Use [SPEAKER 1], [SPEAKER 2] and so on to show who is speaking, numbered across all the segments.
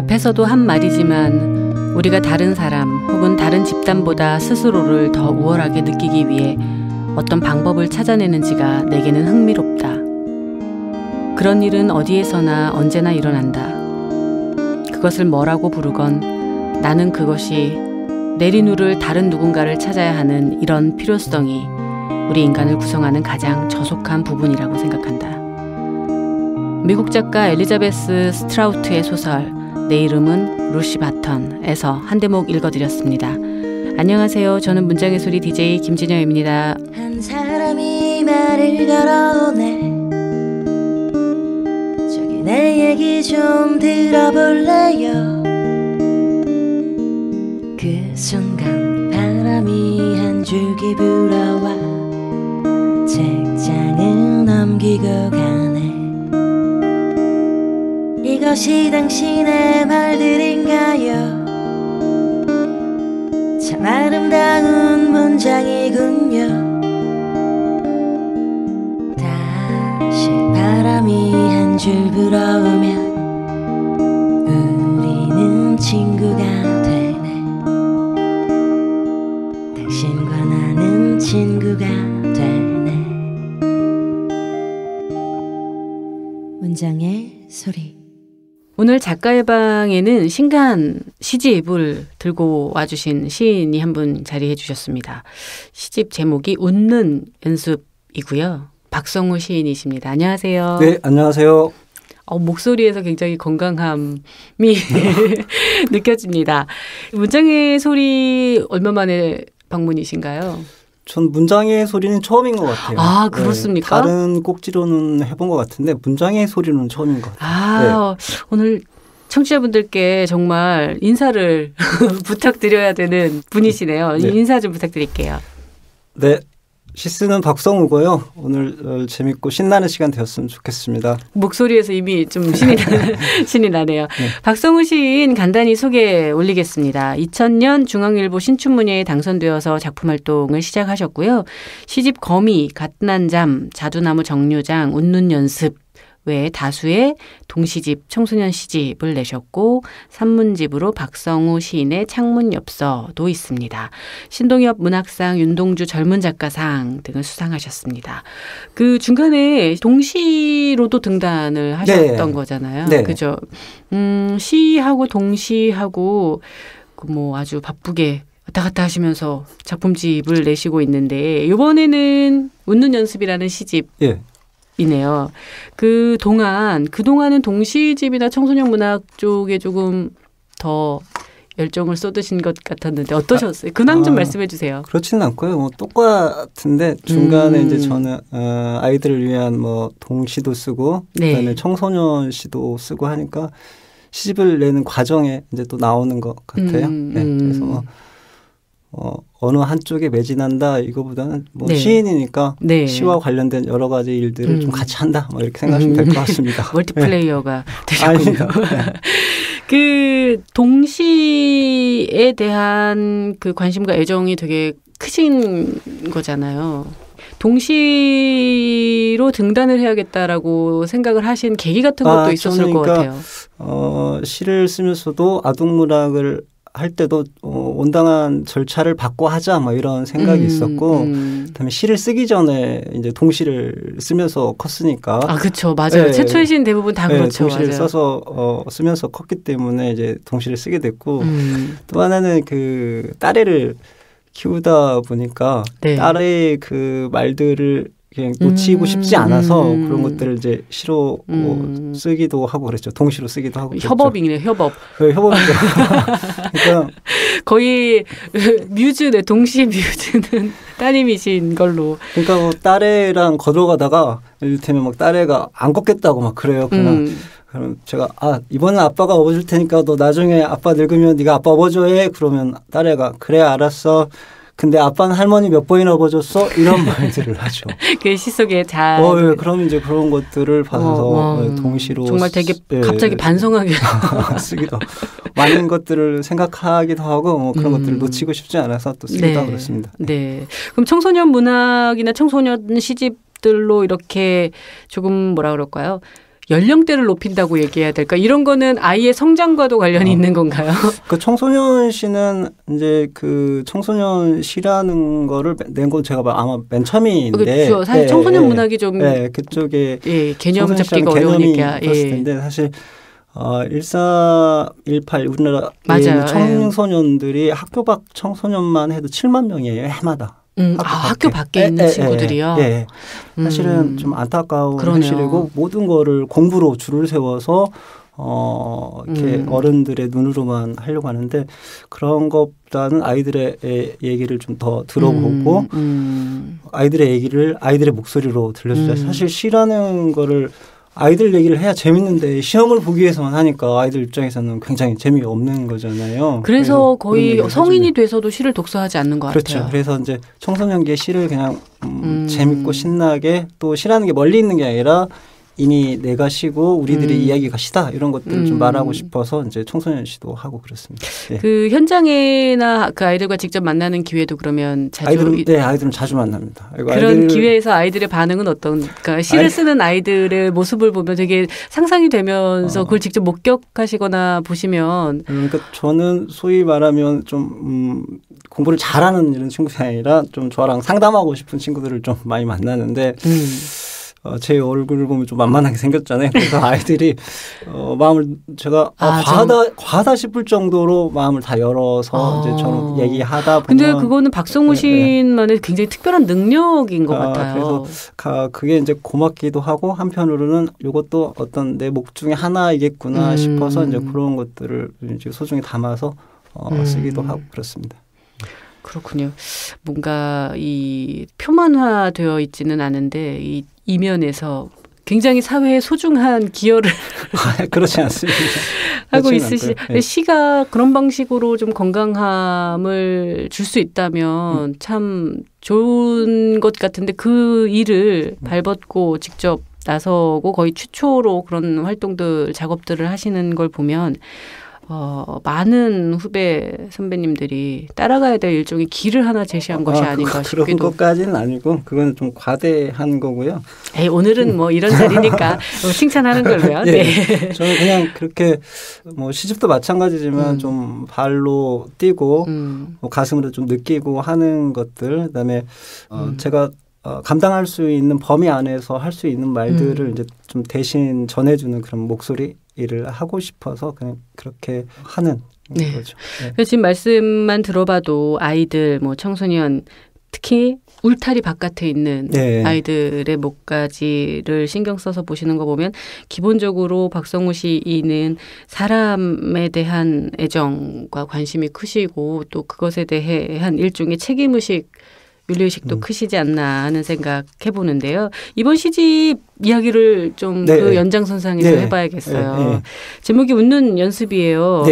[SPEAKER 1] 앞에서도 한 말이지만 우리가 다른 사람 혹은 다른 집단보다 스스로를 더 우월하게 느끼기 위해 어떤 방법을 찾아내는지가 내게는 흥미롭다. 그런 일은 어디에서나 언제나 일어난다. 그것을 뭐라고 부르건 나는 그것이 내리누를 다른 누군가를 찾아야 하는 이런 필요성이 우리 인간을 구성하는 가장 저속한 부분이라고 생각한다. 미국 작가 엘리자베스 스트라우트의 소설 내 이름은 루시 바턴에서 한 대목 읽어드렸습니다. 안녕하세요. 저는 문장의 소리 DJ 김진영입니다.
[SPEAKER 2] 한 사람이 말을 걸어오네. 저기 내 얘기 좀 들어볼래요. 그 순간 바람이 한 줄기 불어와 책장을 넘기고 가네. 이것이 당신의 말들인가요? 참 아름다운 문장이군요. 다시 바람이 한 줄 불어오면 우리는 친구가 되네. 당신과 나는 친구가 되네. 문장의 소리.
[SPEAKER 1] 오늘 작가의 방에는 신간 시집을 들고 와주신 시인이 한 분 자리해 주셨습니다. 시집 제목이 웃는 연습이고요. 박성우 시인이십니다. 안녕하세요.
[SPEAKER 3] 네, 안녕하세요.
[SPEAKER 1] 목소리에서 굉장히 건강함이 느껴집니다. 문장의 소리 얼마 만에 방문이신가요?
[SPEAKER 3] 전 문장의 소리는 처음인 것 같아요.
[SPEAKER 1] 아, 그렇습니까?
[SPEAKER 3] 네, 다른 꼭지로는 해본 것 같은데 문장의 소리는 처음인 것 같아요.
[SPEAKER 1] 네. 오늘 청취자분들께 정말 인사를 부탁드려야 되는 분이시네요.
[SPEAKER 3] 네.
[SPEAKER 1] 인사 좀 부탁드릴게요.
[SPEAKER 3] 네, 시스는 박성우고요. 오늘 재밌고 신나는 시간 되었으면 좋겠습니다.
[SPEAKER 1] 목소리에서 이미 좀 신이 나네요.
[SPEAKER 3] 네.
[SPEAKER 1] 박성우 시인 간단히 소개 올리겠습니다. 2000년 중앙일보 신춘문예에 당선되어서 작품 활동을 시작하셨고요. 시집 거미, 갓난 잠, 자두나무 정류장, 웃는 연습 외에 다수의 동시집, 청소년 시집을 내셨고 산문집으로 박성우 시인의 창문엽서도 있습니다. 신동엽 문학상, 윤동주 젊은 작가상 등을 수상하셨습니다. 그 중간에 동시로도 등단을 하셨던 거잖아요.
[SPEAKER 3] 네.
[SPEAKER 1] 그죠? 시하고 동시하고 뭐 아주 바쁘게 왔다 갔다 하시면서 작품집을 내시고 있는데 이번에는 웃는 연습이라는 시집.
[SPEAKER 3] 예.
[SPEAKER 1] 이네요. 그동안은 동시집이나 청소년 문학 쪽에 조금 더 열정을 쏟으신 것 같았는데 어떠셨어요? 근황 좀 말씀해 주세요.
[SPEAKER 3] 그렇지는 않고요. 뭐 똑같은데 중간에 이제 저는 아이들을 위한 뭐 동시도 쓰고 그다음에 청소년 시도 쓰고 하니까 시집을 내는 과정에 이제 또 나오는 것 같아요. 네. 그래서 어느 한쪽에 매진한다 이거보다는 뭐
[SPEAKER 1] 네.
[SPEAKER 3] 시인이니까
[SPEAKER 1] 네.
[SPEAKER 3] 시와 관련된 여러 가지 일들을 좀 같이 한다 뭐 이렇게 생각하시면 될 것 같습니다.
[SPEAKER 1] 멀티플레이어가 되셨군요. 그 동시에 대한 그 관심과 애정이 되게 크신 거잖아요. 동시로 등단을 해야겠다라고 생각을 하신 계기 같은 것도 있었을 것 같아요.
[SPEAKER 3] 시를 쓰면서도 아동문학을 할 때도 온당한 절차를 받고 하자 뭐 이런 생각이 있었고 그다음에 시를 쓰기 전에 이제 동시를 쓰면서 컸으니까
[SPEAKER 1] 그렇죠. 맞아요.
[SPEAKER 3] 네.
[SPEAKER 1] 최초의 시인 대부분 다 그렇죠.
[SPEAKER 3] 동시를
[SPEAKER 1] 맞아요.
[SPEAKER 3] 써서 쓰면서 컸기 때문에 이제 동시를 쓰게 됐고 또 하나는 그 딸애를 키우다 보니까
[SPEAKER 1] 네.
[SPEAKER 3] 딸의 그 말들을 그냥 놓치고 싶지 않아서 그런 것들을 이제 시로 쓰기도 하고 그랬죠. 동시로 쓰기도 하고.
[SPEAKER 1] 협업이네요. 협업.
[SPEAKER 3] 협업이죠. 그러니까
[SPEAKER 1] 거의 뮤즈네. 동시 뮤즈는 따님이신 걸로.
[SPEAKER 3] 그러니까 뭐 딸애랑 걸어가다가 이를테면 막 딸애가 안 걷겠다고 막 그래요. 그럼 제가 이번엔 아빠가 업어줄 테니까 너 나중에 아빠 늙으면 네가 아빠 업어줘 해. 그러면 딸애가 그래 알았어. 근데 아빠는 할머니 몇 번이나 업어줬어? 이런 말들을 하죠.
[SPEAKER 1] 그 시 속에 잘.
[SPEAKER 3] 예, 그럼 이제 그런 것들을 받아서 동시로.
[SPEAKER 1] 정말 되게 갑자기 반성하게
[SPEAKER 3] 쓰기도 많은 것들을 생각하기도 하고 뭐 그런 것들을 놓치고 싶지 않아서 또 쓰기도 하고 그렇습니다.
[SPEAKER 1] 네. 그럼 청소년 문학이나 청소년 시집들로 이렇게 조금 뭐라 그럴까요? 연령대를 높인다고 얘기해야 될까? 이런 거는 아이의 성장과도 관련이 있는 건가요?
[SPEAKER 3] 그 청소년 시는 이제 그 청소년 시라는 거를 낸 건 제가 아마 맨 처음인데.
[SPEAKER 1] 그렇죠. 사실 청소년 문학이 좀
[SPEAKER 3] 그쪽에
[SPEAKER 1] 개념 잡기가 어려우니까.
[SPEAKER 3] 있었을 텐데 사실 1418 우리나라에
[SPEAKER 1] 맞아요.
[SPEAKER 3] 청소년들이 학교 밖 청소년만 해도 7만 명이에요. 해마다.
[SPEAKER 1] 학교 밖에 있는 친구들이요?
[SPEAKER 3] 예. 사실은 좀 안타까운
[SPEAKER 1] 그러네요.
[SPEAKER 3] 현실이고 모든 거를 공부로 줄을 세워서 이렇게 어른들의 눈으로만 하려고 하는데 그런 것보다는 아이들의 얘기를 좀 더 들어보고 아이들의 얘기를 아이들의 목소리로 들려주자. 사실 시라는 거를 아이들 얘기를 해야 재밌는데 시험을 보기 위해서만 하니까 아이들 입장에서는 굉장히 재미없는 거잖아요.
[SPEAKER 1] 그래서 거의 성인이 돼서도 시를 독서하지 않는 것
[SPEAKER 3] 그렇죠.
[SPEAKER 1] 같아요.
[SPEAKER 3] 그래서 이제 청소년기에 시를 그냥 재밌고 신나게 또 시라는 게 멀리 있는 게 아니라 이니 내가 시고 우리들의 이야기가 시다 이런 것들을 좀 말하고 싶어서 이제 청소년 시도 하고 그렇습니다. 예.
[SPEAKER 1] 그 현장에나 그 아이들과 직접 만나는 기회도 그러면 자주
[SPEAKER 3] 아이들은 자주 만납니다.
[SPEAKER 1] 그런 기회에서 아이들의 반응은 어떤가? 시를 쓰는 아이들의 모습을 보면 되게 상상이 되면서 그걸 직접 목격하시거나 보시면
[SPEAKER 3] 그러니까 저는 소위 말하면 좀 공부를 잘하는 이런 친구가 아니라 좀 저랑 상담하고 싶은 친구들을 좀 많이 만나는데. 제 얼굴을 보면 좀 만만하게 생겼잖아요. 그래서 아이들이 마음을 제가 과하다 싶을 정도로 마음을 다 열어서 이제 저는 얘기하다 보면.
[SPEAKER 1] 근데 그거는 박성우 시인만의 굉장히 특별한 능력인 것 같아요.
[SPEAKER 3] 그래서 그게 이제 고맙기도 하고 한편으로는 이것도 어떤 내 목 중에 하나이겠구나 싶어서 이제 그런 것들을 이제 소중히 담아서 쓰기도 하고 그렇습니다.
[SPEAKER 1] 그렇군요. 뭔가 이 표만화되어 있지는 않은데 이 이면에서 굉장히 사회에 소중한 기여를
[SPEAKER 3] 그렇지 않습니다.
[SPEAKER 1] 하고 있으시. 시가 그런 방식으로 좀 건강함을 줄 수 있다면 참 좋은 것 같은데 그 일을 발벗고 직접 나서고 거의 최초로 그런 활동들 작업들을 하시는 걸 보면 많은 후배 선배님들이 따라가야 될 일종의 길을 하나 제시한 것이 아닌가 싶기도.
[SPEAKER 3] 그런 것까지는 아니고 그건 좀 과대한 거고요.
[SPEAKER 1] 오늘은 뭐 이런 자리니까 칭찬하는 걸로요. 네.
[SPEAKER 3] 저는 그냥 그렇게 뭐 시집도 마찬가지지만 좀 발로 뛰고 뭐 가슴으로 좀 느끼고 하는 것들 그다음에 제가 감당할 수 있는 범위 안에서 할 수 있는 말들을 이제 좀 대신 전해주는 그런 목소리 일을 하고 싶어서 그냥 그렇게 하는 거죠.
[SPEAKER 1] 네. 지금 말씀만 들어봐도 아이들, 뭐 청소년, 특히 울타리 바깥에 있는 아이들의 목까지를 신경 써서 보시는 거 보면 기본적으로 박성우 시인은 사람에 대한 애정과 관심이 크시고 또 그것에 대한 일종의 책임의식 윤리의식도 크시지 않나 하는 생각 해보는데요. 이번 시집 이야기를 좀 그 연장선상에서 해봐야겠어요. 제목이 웃는 연습이에요.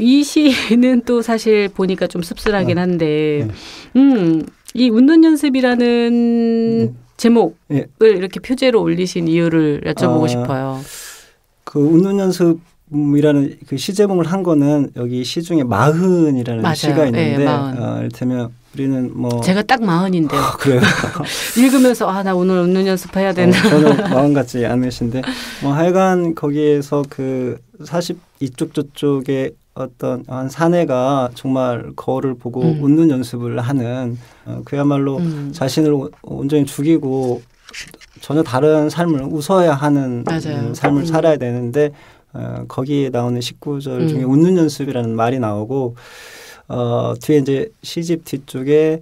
[SPEAKER 1] 이 시는 또 사실 보니까 좀 씁쓸하긴 한데 이 웃는 연습이라는 제목을 이렇게 표제로 올리신 이유를 여쭤보고 싶어요.
[SPEAKER 3] 그 웃는 연습이라는 그 시 제목을 한 거는 여기 시 중에 마흔이라는 시가 있는데 이를테면 우리는 뭐
[SPEAKER 1] 제가 딱 40인데요.
[SPEAKER 3] 그래요?
[SPEAKER 1] 읽으면서 나 오늘 웃는 연습해야 되나.
[SPEAKER 3] 저는 40 같지 않으신데 하여간 거기에서 그 40 이쪽 저쪽에 어떤 한 사내가 정말 거울을 보고 웃는 연습을 하는 그야말로 자신을 온전히 죽이고 전혀 다른 삶을 웃어야 하는 삶을 살아야 되는데 거기에 나오는 19절 중에 웃는 연습이라는 말이 나오고 뒤에 이제 시집 뒤쪽에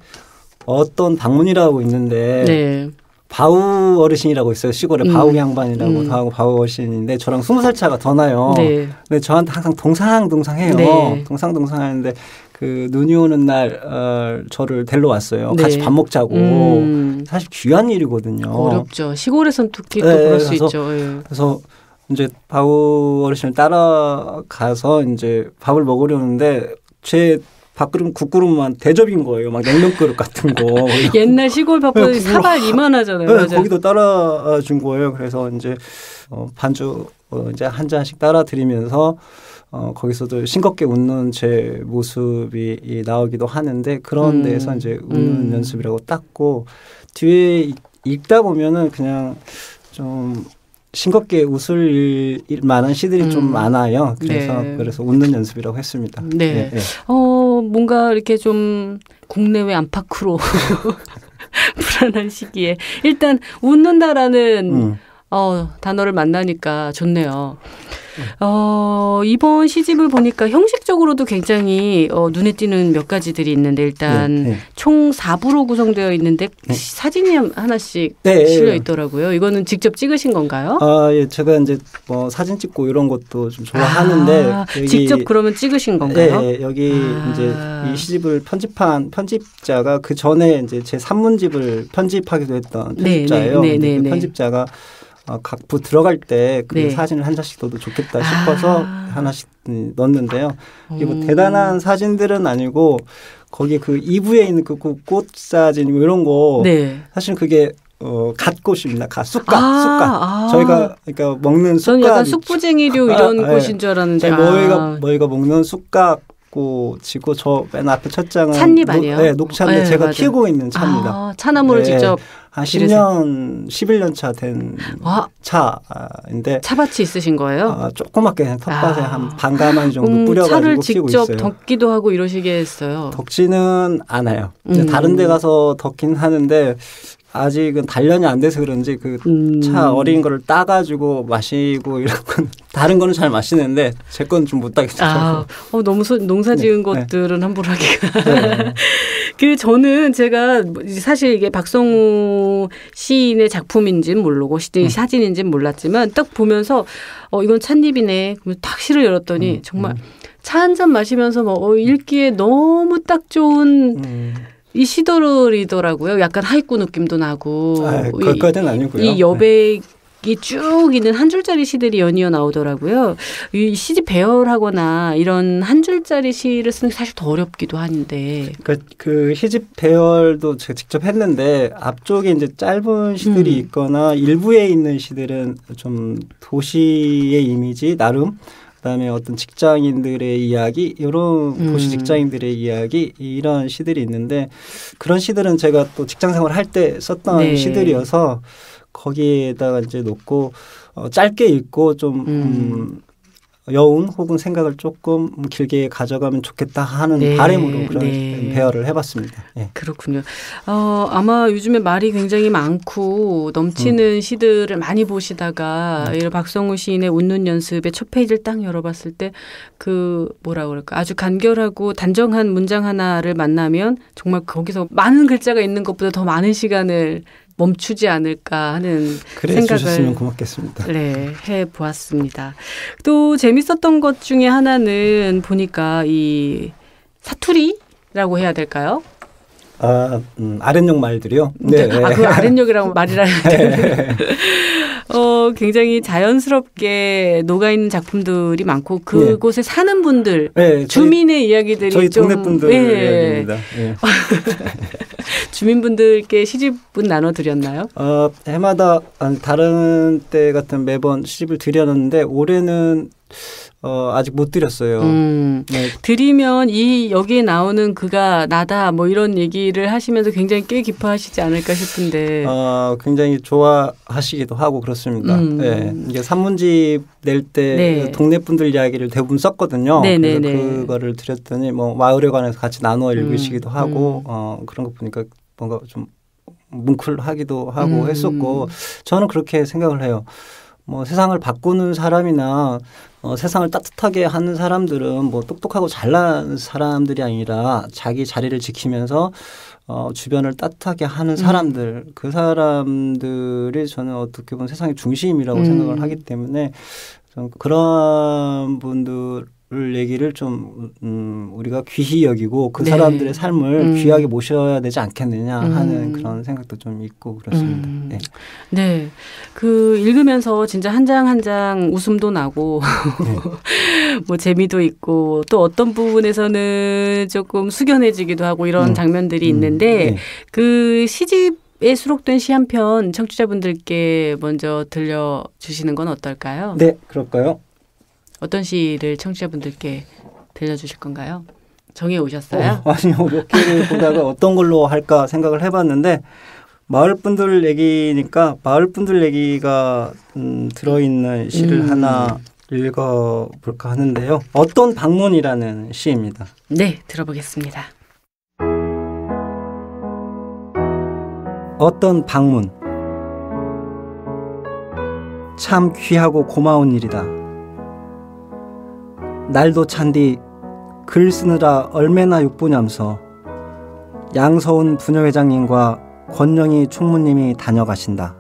[SPEAKER 3] 어떤 방문이라고 있는데 바우 어르신이라고 있어요. 시골에 바우 양반이라고 하고 바우 어르신인데 저랑 20살 차가 더 나요. 근데 저한테 항상 동상동상해요. 동상동상하는데 그 눈이 오는 날 저를 데리러 왔어요. 같이 밥 먹자고. 사실 귀한 일이거든요.
[SPEAKER 1] 어렵죠. 시골에선 특히 또 그럴 수 있죠.
[SPEAKER 3] 그래서 이제 바우 어르신을 따라가서 이제 밥을 먹으려는데 제 밥그릇 국그릇만 대접인 거예요. 막 냉면 그릇 같은 거.
[SPEAKER 1] 옛날 시골 밥그릇 사발 이만하잖아요. 맞아요.
[SPEAKER 3] 거기도 따라준 거예요. 그래서 이제 반주 이제 한 잔씩 따라드리면서 거기서도 싱겁게 웃는 제 모습이 나오기도 하는데 그런 데에서 이제 웃는 연습이라고 땄고 뒤에 읽다 보면은 그냥 좀 싱겁게 웃을 만한 시들이 좀 많아요. 그래서 웃는 연습이라고 했습니다.
[SPEAKER 1] 네. 뭔가 이렇게 좀 국내외 안팎으로 불안한 시기에 일단 웃는다라는 단어를 만나니까 좋네요. 이번 시집을 보니까 형식적으로도 굉장히 눈에 띄는 몇 가지들이 있는데 일단 총 4부로 구성되어 있는데 사진이 하나씩 실려 있더라고요. 이거는 직접 찍으신 건가요?
[SPEAKER 3] 예, 제가 이제 뭐 사진 찍고 이런 것도 좀 좋아하는데
[SPEAKER 1] 여기, 직접 그러면 찍으신 건가요?
[SPEAKER 3] 네, 여기 이제 이 시집을 편집한 편집자가 그 전에 이제 제 산문집을 편집하기도 했던 편집자예요. 그 편집자가 각 부 들어갈 때 그 사진을 한 장씩 넣어도 좋겠다 싶어서 하나씩 넣었는데요. 이게 뭐 대단한 사진들은 아니고 거기 그 2부에 있는 그 꽃 사진 이런 거 사실 그게 갓꽃입니다. 쑥갓. 저희가 그러니까 먹는 쑥갓.
[SPEAKER 1] 저는 약간 쑥부쟁이류 이런 꽃인 줄 알았는데
[SPEAKER 3] 저희가 먹는 쑥갓 꽃이고 저 맨 앞에 첫 장은
[SPEAKER 1] 찻잎 아니에요?
[SPEAKER 3] 녹차인데 제가 키우고 있는 차입니다.
[SPEAKER 1] 차나무를 직접
[SPEAKER 3] 한 10년, 11년 차 된 차인데
[SPEAKER 1] 차밭이 있으신 거예요?
[SPEAKER 3] 조그맣게 텃밭에 한 반가마니 정도 뿌려가지고 키우고 있어요.
[SPEAKER 1] 차를 직접 덮기도 하고 이러시겠어요?
[SPEAKER 3] 덮지는 않아요. 다른 데 가서 덮긴 하는데 아직은 단련이 안 돼서 그런지 그 차 어린 거를 따가지고 마시고 이런 건 다른 거는 잘 마시는데 제 건 좀 못 따겠어요.
[SPEAKER 1] 너무 농사 지은 것들은 함부로 하기가. 저는 제가 사실 이게 박성우 시인의 작품인지는 모르고 사진인지는 몰랐지만 딱 보면서 이건 찻잎이네. 그러면 딱 시를 열었더니 정말 차 한 잔 마시면서 읽기에 너무 딱 좋은 이 시들이더라고요. 약간 하이쿠 느낌도 나고.
[SPEAKER 3] 그것까지는 아니고요.
[SPEAKER 1] 이 여백이 쭉 있는 한 줄짜리 시들이 연이어 나오더라고요. 이 시집 배열하거나 이런 한 줄짜리 시를 쓰는 게 사실 더 어렵기도 한데.
[SPEAKER 3] 그 시집 배열도 제가 직접 했는데 앞쪽에 이제 짧은 시들이 있거나 일부에 있는 시들은 좀 도시의 이미지 나름. 그다음에 어떤 직장인들의 이야기 이런 도시 직장인들의 이야기 이런 시들이 있는데 그런 시들은 제가 또 직장생활 할 때 썼던 시들이어서 거기에다가 이제 놓고 짧게 읽고 좀 여운 혹은 생각을 조금 길게 가져가면 좋겠다 하는 바람으로 그런 배열을 해봤습니다.
[SPEAKER 1] 그렇군요. 아마 요즘에 말이 굉장히 많고 넘치는 시들을 많이 보시다가 박성우 시인의 웃는 연습의 첫 페이지를 딱 열어봤을 때 뭐라 그럴까 아주 간결하고 단정한 문장 하나를 만나면 정말 거기서 많은 글자가 있는 것보다 더 많은 시간을 멈추지 않을까 하는 생각을
[SPEAKER 3] 주셨으면 고맙겠습니다.
[SPEAKER 1] 해보았습니다. 또 재밌었던 것 중에 하나는 보니까 이 사투리라고 해야 될까요?
[SPEAKER 3] 아랫역 말들이요?
[SPEAKER 1] 그 아랫역이라고 말이라 했는데 굉장히 자연스럽게 녹아있는 작품들이 많고 그곳에 사는 분들, 주민의 이야기들이
[SPEAKER 3] 저희 동네 분들 이야기입니다.
[SPEAKER 1] 주민분들께 시집은 나눠드렸나요?
[SPEAKER 3] 해마다 다른 때 같은 매번 시집을 드렸는데 올해는 아직 못 드렸어요.
[SPEAKER 1] 드리면 여기에 나오는 그가 나다 뭐 이런 얘기를 하시면서 굉장히 꽤 기뻐하시지 않을까 싶은데.
[SPEAKER 3] 굉장히 좋아하시기도 하고 그렇습니다. 이게 산문집 낼 때 동네 분들 이야기를 대부분 썼거든요. 그래서 그거를 드렸더니 마을에 관해서 같이 나누어 읽으시기도 하고 그런 거 보니까 뭔가 좀 뭉클하기도 하고 했었고 저는 그렇게 생각을 해요. 세상을 바꾸는 사람이나 세상을 따뜻하게 하는 사람들은 똑똑하고 잘난 사람들이 아니라 자기 자리를 지키면서 주변을 따뜻하게 하는 사람들 그 사람들이 저는 어떻게 보면 세상의 중심이라고 생각을 하기 때문에 저는 그런 분들 얘기를 좀 우리가 귀히 여기고 그 사람들의 삶을 귀하게 모셔야 되지 않겠느냐 하는 그런 생각도 좀 있고 그렇습니다.
[SPEAKER 1] 읽으면서 진짜 한 장 한 장 웃음도 나고 재미도 있고 또 어떤 부분에서는 조금 숙연해지기도 하고 이런 장면들이 있는데 그 시집에 수록된 시 한 편 청취자분들께 먼저 들려주시는 건 어떨까요?
[SPEAKER 3] 네, 그럴까요?
[SPEAKER 1] 어떤 시를 청취자분들께 들려주실 건가요? 정해 오셨어요?
[SPEAKER 3] 아니요. 몇 개를 보다가 어떤 걸로 할까 생각을 해봤는데 마을 분들 얘기니까 마을 분들 얘기가 들어있는 시를 하나 읽어볼까 하는데요. 어떤 방문이라는 시입니다.
[SPEAKER 1] 네, 들어보겠습니다.
[SPEAKER 3] 어떤 방문. 참 귀하고 고마운 일이다. 날도 찬디 글 쓰느라 얼마나 육부냠서 양서운 부녀회장님과 권영희 총무님이 다녀가신다.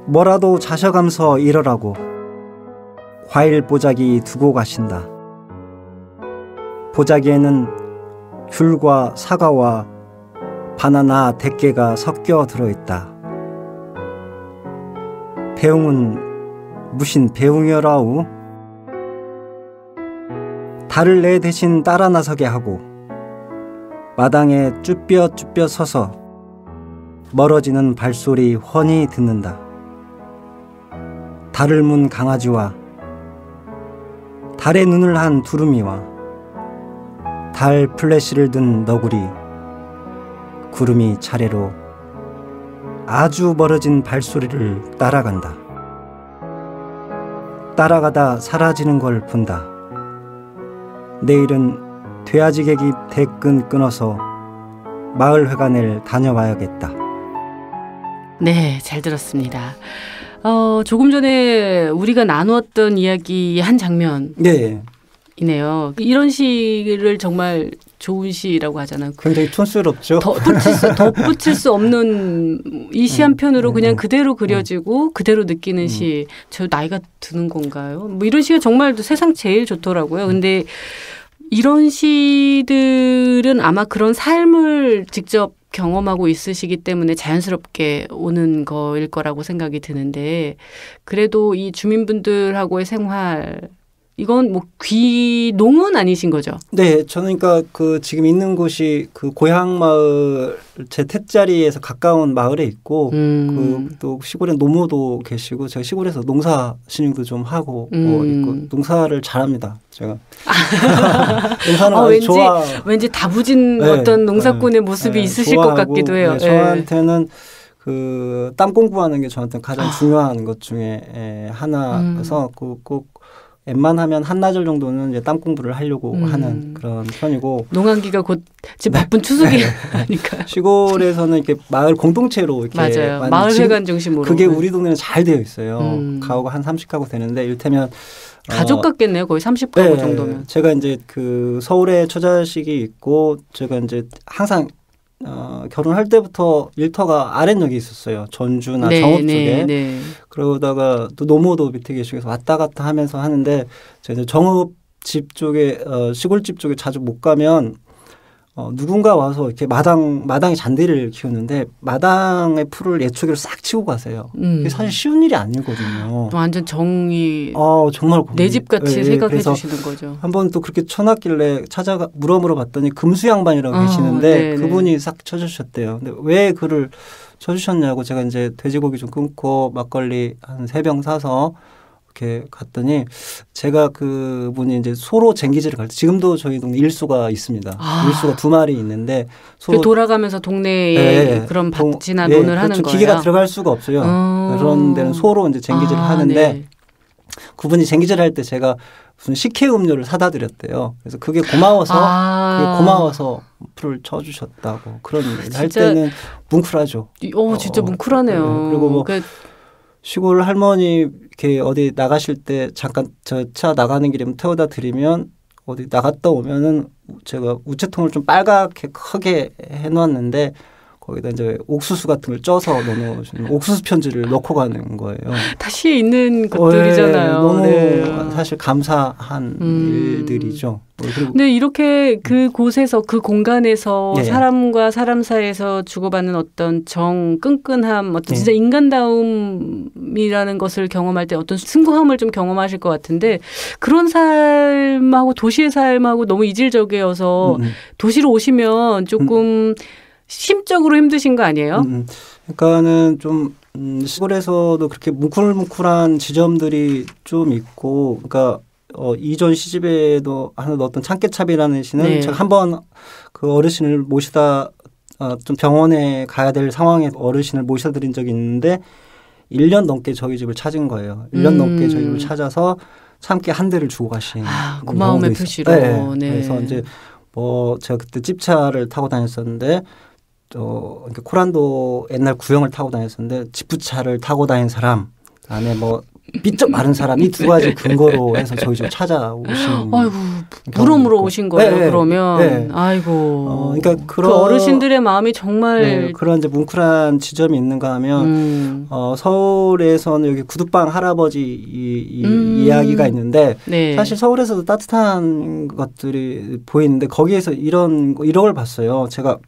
[SPEAKER 3] 뭐라도 자셔감서 이러라고 과일 보자기 두고 가신다. 보자기에는 귤과 사과와 바나나 100개가 섞여 들어있다. 배웅은 무신 배웅이여라우. 달을 내 대신 따라 나서게 하고 마당에 쭈뼛쭈뼛 서서 멀어지는 발소리 훤히 듣는다. 달을 문 강아지와 달에 눈을 한 두루미와 달 플래시를 든 너구리, 구름이 차례로 아주 멀어진 발소리를 따라간다. 따라가다 사라지는 걸 본다. 내일은 돼지개기 대끈 끊어서 마을회관을 다녀와야겠다.
[SPEAKER 1] 네, 잘 들었습니다. 조금 전에 우리가 나누었던 이야기의 한 장면이네요.
[SPEAKER 3] 네.
[SPEAKER 1] 이런 시를 정말 좋은 시라고 하잖아요.
[SPEAKER 3] 굉장히 촌스럽죠.
[SPEAKER 1] 덧붙일 수 없는 이 시 한 편으로 그냥 그대로 그려지고 그대로 느끼는 시. 저 나이가 드는 건가요? 뭐 이런 시가 정말 세상 제일 좋더라고요. 근데 이런 시들은 아마 그런 삶을 직접 경험하고 있으시기 때문에 자연스럽게 오는 거일 거라고 생각이 드는데, 그래도 이 주민분들하고의 생활, 이건 뭐 귀농은 아니신 거죠?
[SPEAKER 3] 네, 저는 그러니까 그 지금 있는 곳이 그 고향 마을 제 툇자리에서 가까운 마을에 있고 그 또 시골에 노모도 계시고 제가 시골에서 농사 신용도 좀 하고 있고 농사를 잘합니다. 제가 농사는 아주 좋아.
[SPEAKER 1] 왠지 다부진
[SPEAKER 3] 네,
[SPEAKER 1] 어떤 농사꾼의 모습이 있으실
[SPEAKER 3] 좋아하고,
[SPEAKER 1] 것 같기도 해요.
[SPEAKER 3] 네, 저한테는 그 땀 공부하는 게 저한테 가장 중요한 것 중에 하나여서 꼭 웬만하면 한나절 정도는 이제 땀 공부를 하려고 하는 그런 편이고,
[SPEAKER 1] 농한기가 곧 지금 바쁜 추석이니까
[SPEAKER 3] 시골에서는 이렇게 마을 공동체로 이렇게
[SPEAKER 1] 맞아요. 마을회관 중심으로
[SPEAKER 3] 그게 우리 동네는 잘 되어 있어요. 가구가 한 30가구 되는데 이를테면
[SPEAKER 1] 가족 같겠네요. 거의 30가구 정도면.
[SPEAKER 3] 제가 이제 그 서울에 처자식이 있고 제가 이제 항상 결혼할 때부터 일터가 아랫역에 있었어요. 전주나 정읍 쪽에. 네. 그러다가 또 노모도 밑에 계시고 해서 왔다 갔다 하면서 하는데 제가 이제 정읍 집 쪽에 시골집 쪽에 자주 못 가면 누군가 와서 이렇게 마당에 잔디를 키우는데 마당의 풀을 예초기로 싹 치고 가세요. 이게 사실 쉬운 일이 아니거든요.
[SPEAKER 1] 완전 정이
[SPEAKER 3] 정말
[SPEAKER 1] 내 집 같이 생각해 주시는 거죠.
[SPEAKER 3] 한번 또 그렇게 쳐놨길래 찾아가 물어봤더니 금수 양반이라고 계시는데 네네. 그분이 싹 쳐주셨대요. 근데 왜 글을 쳐주셨냐고 제가 이제 돼지고기 좀 끊고 막걸리 한 3병 사서 이렇게 갔더니 제가 그분이 이제 소로 쟁기질을 갈 때 지금도 저희 동네 일소가 있습니다. 일소가 2마리 있는데
[SPEAKER 1] 소로 돌아가면서 동네에 그런 밭이나 논을 하는 거예요.
[SPEAKER 3] 기계가 들어갈 수가 없어요. 그런 데는 소로 이제 쟁기질을 하는데 네. 그분이 쟁기질 할 때 제가 무슨 식혜 음료를 사다 드렸대요. 그래서 그게 고마워서 풀을 쳐주셨다고 그런 일을 할 때는 뭉클하죠.
[SPEAKER 1] 진짜 뭉클하네요.
[SPEAKER 3] 그리고 뭐 시골 할머니 이렇게 어디 나가실 때 잠깐 저 차 나가는 길에 태워다 드리면 어디 나갔다 오면은 제가 우체통을 좀 빨갛게 크게 해놨는데 거기다 이제 옥수수 같은 걸 쪄서 넣어놓으시는 옥수수 편지를 넣고 가는 거예요.
[SPEAKER 1] 다 시에 있는 것들이잖아요.
[SPEAKER 3] 너무 사실 감사한 일들이죠.
[SPEAKER 1] 근데 이렇게 그 곳에서 그 공간에서 사람과 사람 사이에서 주고받는 어떤 끈끈함, 어떤 진짜 인간다움이라는 것을 경험할 때 어떤 승부함을 좀 경험하실 것 같은데 그런 삶하고 도시의 삶하고 너무 이질적이어서 도시로 오시면 조금 심적으로 힘드신 거 아니에요?
[SPEAKER 3] 그러니까는 좀 시골에서도 그렇게 뭉클뭉클한 지점들이 좀 있고, 그러니까 이전 시집에도 하나 넣었던 참깨찹이라는 시는 제가 한번 그 어르신을 모시다 좀 병원에 가야 될 상황에 어르신을 모셔드린 적이 있는데 1년 넘게 저희 집을 찾은 거예요. 1년 넘게 저희 집을 찾아서 참깨 한 대를 주고 가신
[SPEAKER 1] 고마움의 표시로.
[SPEAKER 3] 네. 네. 그래서 이제 제가 그때 찝차를 타고 다녔었는데 코란도 옛날 구형을 타고 다녔었는데 지프차를 타고 다닌 사람, 그다음에 삐쩍 마른 사람, 이 두 가지 근거로 해서 저희 집 찾아오신.
[SPEAKER 1] 아이고, 물어물어 오신 거예요. 네, 그러면. 네. 아이고.
[SPEAKER 3] 그러니까
[SPEAKER 1] 그 어르신들의 마음이 정말
[SPEAKER 3] 그런 이제 뭉클한 지점이 있는가 하면 서울에서는 여기 구두방 할아버지 이야기가 있는데
[SPEAKER 1] 네.
[SPEAKER 3] 사실 서울에서도 따뜻한 것들이 보이는데 거기에서 이런 걸 봤어요. 제가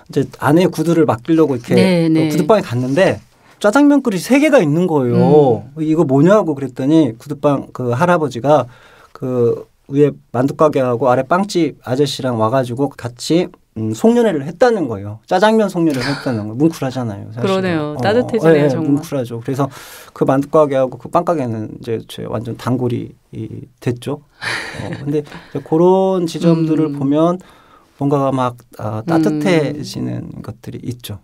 [SPEAKER 3] 이제 아내의 구두를 맡기려고 이렇게 구두방에 갔는데. 짜장면 그릇이 3개가 있는 거예요. 이거 뭐냐고 그랬더니 구두방 그 할아버지가 그 위에 만두가게하고 아래 빵집 아저씨랑 와가지고 같이 송년회를 했다는 거예요. 짜장면 송년회를 했다는 거예요. 뭉클하잖아요. 사실은.
[SPEAKER 1] 그러네요. 따뜻해지네요. 정말.
[SPEAKER 3] 뭉클하죠. 그래서 그 만두가게하고 그 빵가게는 이제 완전 단골이 됐죠. 근데 그런 지점들을 보면 뭔가가 막 따뜻해지는 것들이 있죠.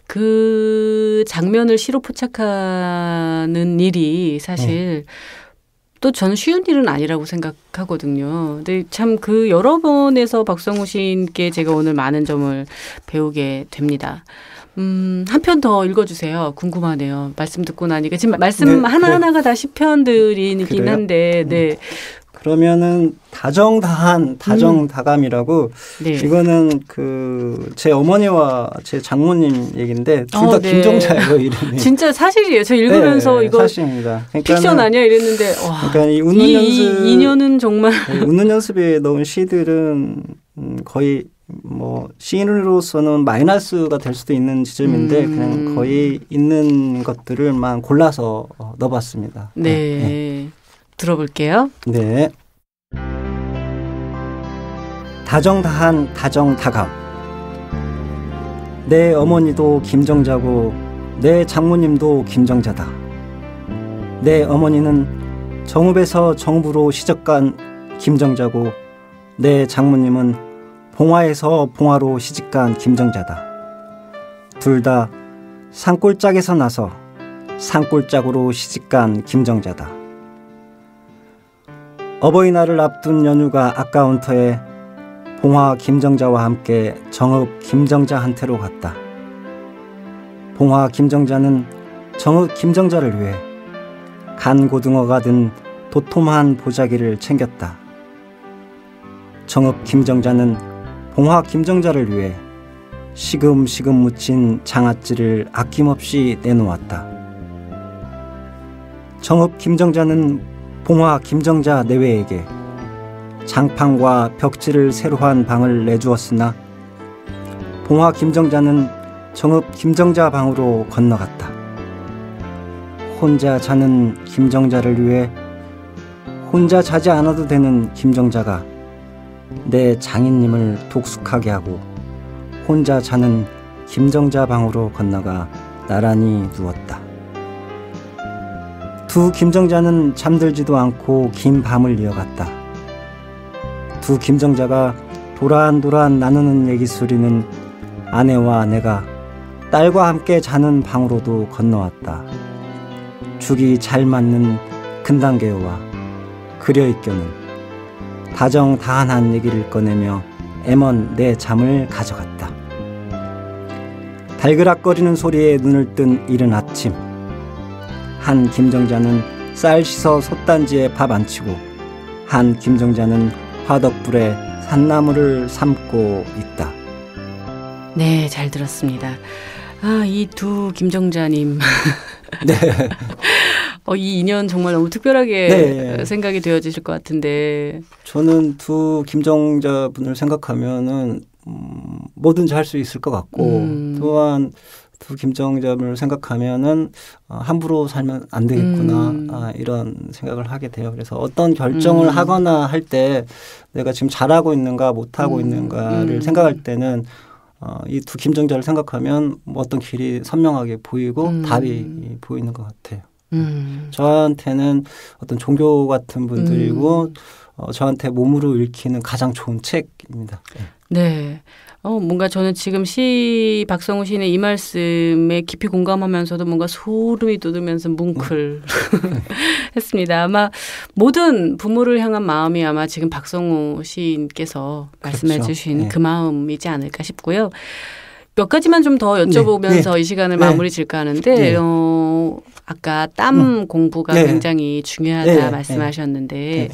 [SPEAKER 1] 그 장면을 시로 포착하는 일이 사실 또 저는 쉬운 일은 아니라고 생각하거든요. 근데 참 그 여러 번에서 박성우 시인께 제가 오늘 많은 점을 배우게 됩니다. 한 편 더 읽어주세요. 궁금하네요. 말씀 듣고 나니까 지금 말씀 하나하나가 다 시편들이긴 한데 네.
[SPEAKER 3] 그러면은 다정다감이라고 이거는 제 어머니와 제 장모님 얘기인데 둘 다 김정자예요, 이름이.
[SPEAKER 1] 진짜 사실이에요. 저 읽으면서 이거
[SPEAKER 3] 사실입니다.
[SPEAKER 1] 픽션 아니야 이랬는데
[SPEAKER 3] 그러니까 이 웃는 연습
[SPEAKER 1] 인연은 정말
[SPEAKER 3] 웃는 연습에 넣은 시들은 거의 시인으로서는 마이너스가 될 수도 있는 지점인데 그냥 거의 있는 것들을만 골라서 넣어봤습니다.
[SPEAKER 1] 네. 들어볼게요.
[SPEAKER 3] 네. 다정다한 다정다감. 내 어머니도 김정자고 내 장모님도 김정자다. 내 어머니는 정읍에서 정부로 시집간 김정자고 내 장모님은 봉화에서 봉화로 시집간 김정자다. 둘 다 산골짜기에서 나서 산골짜기로 시집간 김정자다. 어버이날을 앞둔 연휴가 아까운 터에 봉화 김정자와 함께 정읍 김정자한테로 갔다. 봉화 김정자는 정읍 김정자를 위해 간 고등어가 든 도톰한 보자기를 챙겼다. 정읍 김정자는 봉화 김정자를 위해 시금시금 묻힌 장아찌를 아낌없이 내놓았다. 정읍 김정자는 봉화 김정자 내외에게 장판과 벽지를 새로 한 방을 내주었으나 봉화 김정자는 정읍 김정자 방으로 건너갔다. 혼자 자는 김정자를 위해 혼자 자지 않아도 되는 김정자가 내 장인님을 독숙하게 하고 혼자 자는 김정자 방으로 건너가 나란히 누웠다. 두 김정자는 잠들지도 않고 긴 밤을 이어갔다. 두 김정자가 도란도란 나누는 얘기 소리는 아내와 내가 딸과 함께 자는 방으로도 건너왔다. 죽이 잘 맞는 근단계와 그려있겨는 다정다한한 얘기를 꺼내며 애먼 내 잠을 가져갔다. 달그락거리는 소리에 눈을 뜬 이른 아침, 한 김정자는 쌀 씻어 솥단지에 밥 안 치고 한 김정자는 화덕불에 산나물을 삶고 있다.
[SPEAKER 1] 네, 잘 들었습니다. 이 두 김정자님.
[SPEAKER 3] 네.
[SPEAKER 1] 이 인연 정말 너무 특별하게 생각이 되어지실 것 같은데.
[SPEAKER 3] 저는 두 김정자 분을 생각하면은 뭐든지 할 수 있을 것 같고 또한 두 김정자분을 생각하면은 함부로 살면 안 되겠구나 이런 생각을 하게 돼요. 그래서 어떤 결정을 하거나 할 때 내가 지금 잘하고 있는가 못하고 있는가를 생각할 때는 이 두 김정자를 생각하면 어떤 길이 선명하게 보이고 답이 보이는 것 같아요. 저한테는 어떤 종교 같은 분들이고 저한테 몸으로 읽히는 가장 좋은 책 있습니다.
[SPEAKER 1] 네. 뭔가 저는 지금 박성우 시인의 이 말씀에 깊이 공감하면서도 뭔가 소름이 돋으면서 뭉클 했습니다. 아마 모든 부모를 향한 마음이 아마 지금 박성우 시인께서 말씀해
[SPEAKER 3] 그렇죠.
[SPEAKER 1] 주신
[SPEAKER 3] 네.
[SPEAKER 1] 그 마음이지 않을까 싶고요. 몇 가지만 좀 더 여쭤보면서 이 시간을 마무리 질까 하는데 아까 땀 공부가 굉장히 중요하다 말씀하셨는데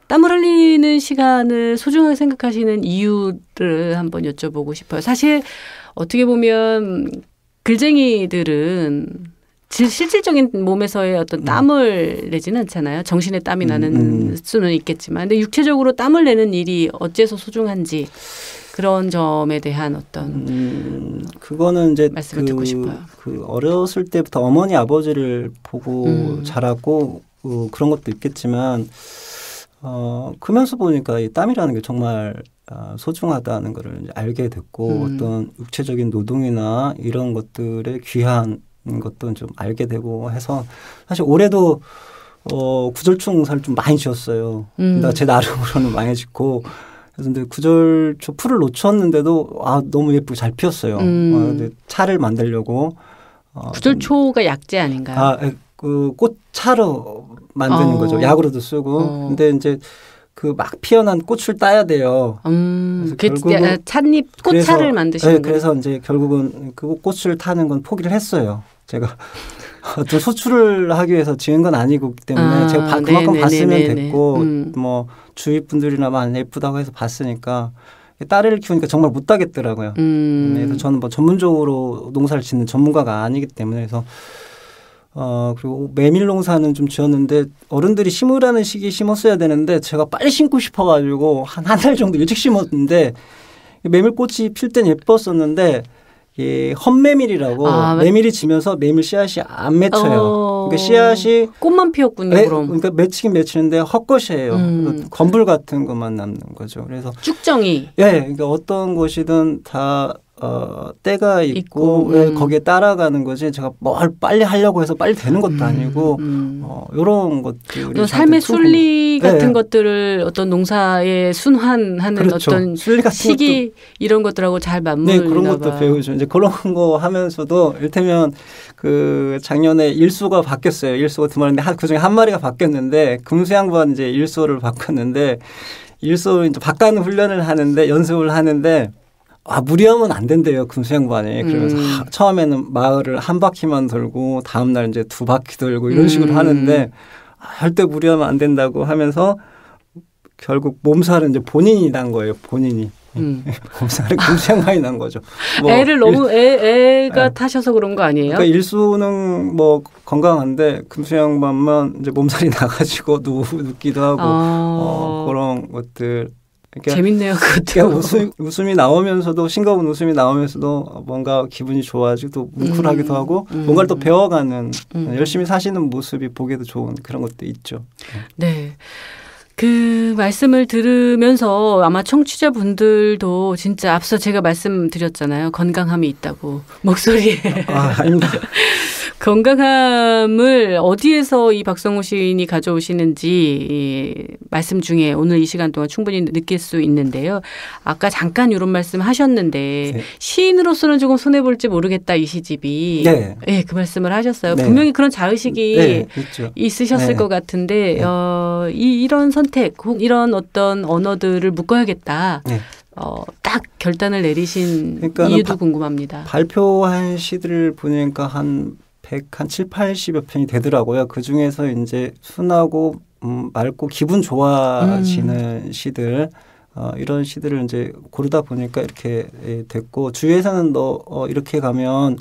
[SPEAKER 1] 땀을 흘리는 시간을 소중하게 생각하시는 이유를 한번 여쭤보고 싶어요. 사실 어떻게 보면 글쟁이들은 실질적인 몸에서의 어떤 땀을 내지는 않잖아요. 정신의 땀이 나는 수는 있겠지만. 근데 육체적으로 땀을 내는 일이 어째서 소중한지 그런 점에 대한 어떤
[SPEAKER 3] 그거는 이제
[SPEAKER 1] 말씀을 듣고 싶어요.
[SPEAKER 3] 어렸을 때부터 어머니 아버지를 보고 자랐고 그런 것도 있겠지만 크면서 보니까 이 땀이라는 게 정말 소중하다는 걸 이제 알게 됐고 어떤 육체적인 노동이나 이런 것들의 귀한 것도 좀 알게 되고 해서 사실 올해도 구절충사를 좀 많이 지었어요. 제 나름으로는 많이 짓고 그래서 근데 구절초 풀을 놓쳤는데도 너무 예쁘게 잘 피었어요. 근데 차를 만들려고
[SPEAKER 1] 구절초가 약재 아닌가요?
[SPEAKER 3] 그 꽃차로 만드는 거죠. 약으로도 쓰고. 근데 이제 그 막 피어난 꽃을 따야 돼요. 그래서 결국은
[SPEAKER 1] 찻잎 꽃차를 만드시는 거예요.
[SPEAKER 3] 그래서 이제 결국은 그 꽃을 타는 건 포기를 했어요. 제가 어떤 소출을 하기 위해서 지은 건 아니고 때문에 제가 그만큼 봤으면 됐고 뭐 주위 분들이나마 예쁘다고 해서 봤으니까 딸을 키우니까 정말 못하겠더라고요. 그래서 저는 뭐 전문적으로 농사를 짓는 전문가가 아니기 때문에 그래서 그리고 메밀 농사는 좀 지었는데 어른들이 심으라는 시기에 심었어야 되는데 제가 빨리 심고 싶어가지고 한 달 정도 일찍 심었는데 메밀꽃이 필 땐 예뻤었는데 헛메밀이라고 메밀이 지면서 메밀 씨앗이 안 맺혀요. 그러니까 씨앗이
[SPEAKER 1] 꽃만 피었군요. 그럼.
[SPEAKER 3] 그러니까 맺히긴 맺히는데 헛것이에요. 건불 같은 것만 남는 거죠. 그래서
[SPEAKER 1] 쭉정이.
[SPEAKER 3] 그러니까 어떤 것이든 다 때가 있고 거기에 따라가는 거지 제가 뭘 빨리 하려고 해서 빨리 되는 것도 아니고 이런 것들이
[SPEAKER 1] 삶의 순리 같은 것들을 어떤 농사에 순환하는
[SPEAKER 3] 그렇죠.
[SPEAKER 1] 어떤
[SPEAKER 3] 순리 같은
[SPEAKER 1] 시기
[SPEAKER 3] 것도,
[SPEAKER 1] 이런 것들하고 잘 맞물리나
[SPEAKER 3] 그런 것도
[SPEAKER 1] 봐요.
[SPEAKER 3] 배우죠. 이제 그런 거 하면서도 이를테면 그 작년에 일소가 바뀌었어요. 일소가 두 마리인데 그중에 한 마리가 바뀌었는데 금수양반 이제 일소를 바꿨는데 일소 이제 바꾸는 훈련을 하는데 연습을 하는데 무리하면 안 된대요. 금수양반이. 그러면서 처음에는 마을을 한 바퀴만 돌고 다음날 이제 두 바퀴 돌고 이런 식으로 하는데 절대 무리하면 안 된다고 하면서 결국 몸살은 이제 본인이 난 거예요. 본인이. 몸살은 금수양반이 난 거죠.
[SPEAKER 1] 애를 너무 애가 타셔서 그런 거 아니에요?
[SPEAKER 3] 그러니까 일수는 뭐 건강한데 금수양반만 이제 몸살이 나가지고 눕기도 하고 그런 것들. 그러니까
[SPEAKER 1] 재밌네요. 그것도.
[SPEAKER 3] 웃음이 나오면서도 싱거운 웃음이 나오면서도 뭔가 기분이 좋아지고 또 뭉클하기도 하고 뭔가를 또 배워가는 열심히 사시는 모습이 보기도 좋은 그런 것도 있죠.
[SPEAKER 1] 네. 그 말씀을 들으면서 아마 청취자분들도 진짜 앞서 제가 말씀드렸잖아요. 건강함이 있다고 목소리에.
[SPEAKER 3] 아닙니다.
[SPEAKER 1] 건강함을 어디에서 이 박성우 시인이 가져오시는지 말씀 중에 오늘 이 시간 동안 충분히 느낄 수 있는데요. 아까 잠깐 이런 말씀 하셨는데 시인으로서는 조금 손해볼지 모르겠다 이 시집이. 그 말씀을 하셨어요. 분명히 그런 자의식이 있으셨을 것 같은데 이런 선택 혹 이런 어떤 언어들을 묶어야겠다. 딱 결단을 내리신 이유도 궁금합니다.
[SPEAKER 3] 발표한 시들을 보니까 한 7, 80여 편이 되더라고요. 그중에서 이제 순하고 맑고 기분 좋아지는 시들 이런 시들을 이제 고르다 보니까 이렇게 됐고 주위에서는 이렇게 가면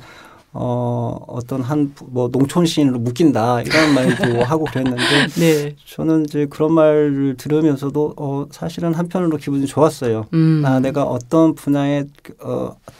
[SPEAKER 3] 어떤 뭐 농촌 시인으로 묶인다 이런 말도 하고 그랬는데 저는 이제 그런 말을 들으면서도 사실은 한편으로 기분이 좋았어요. 내가 어떤 분야에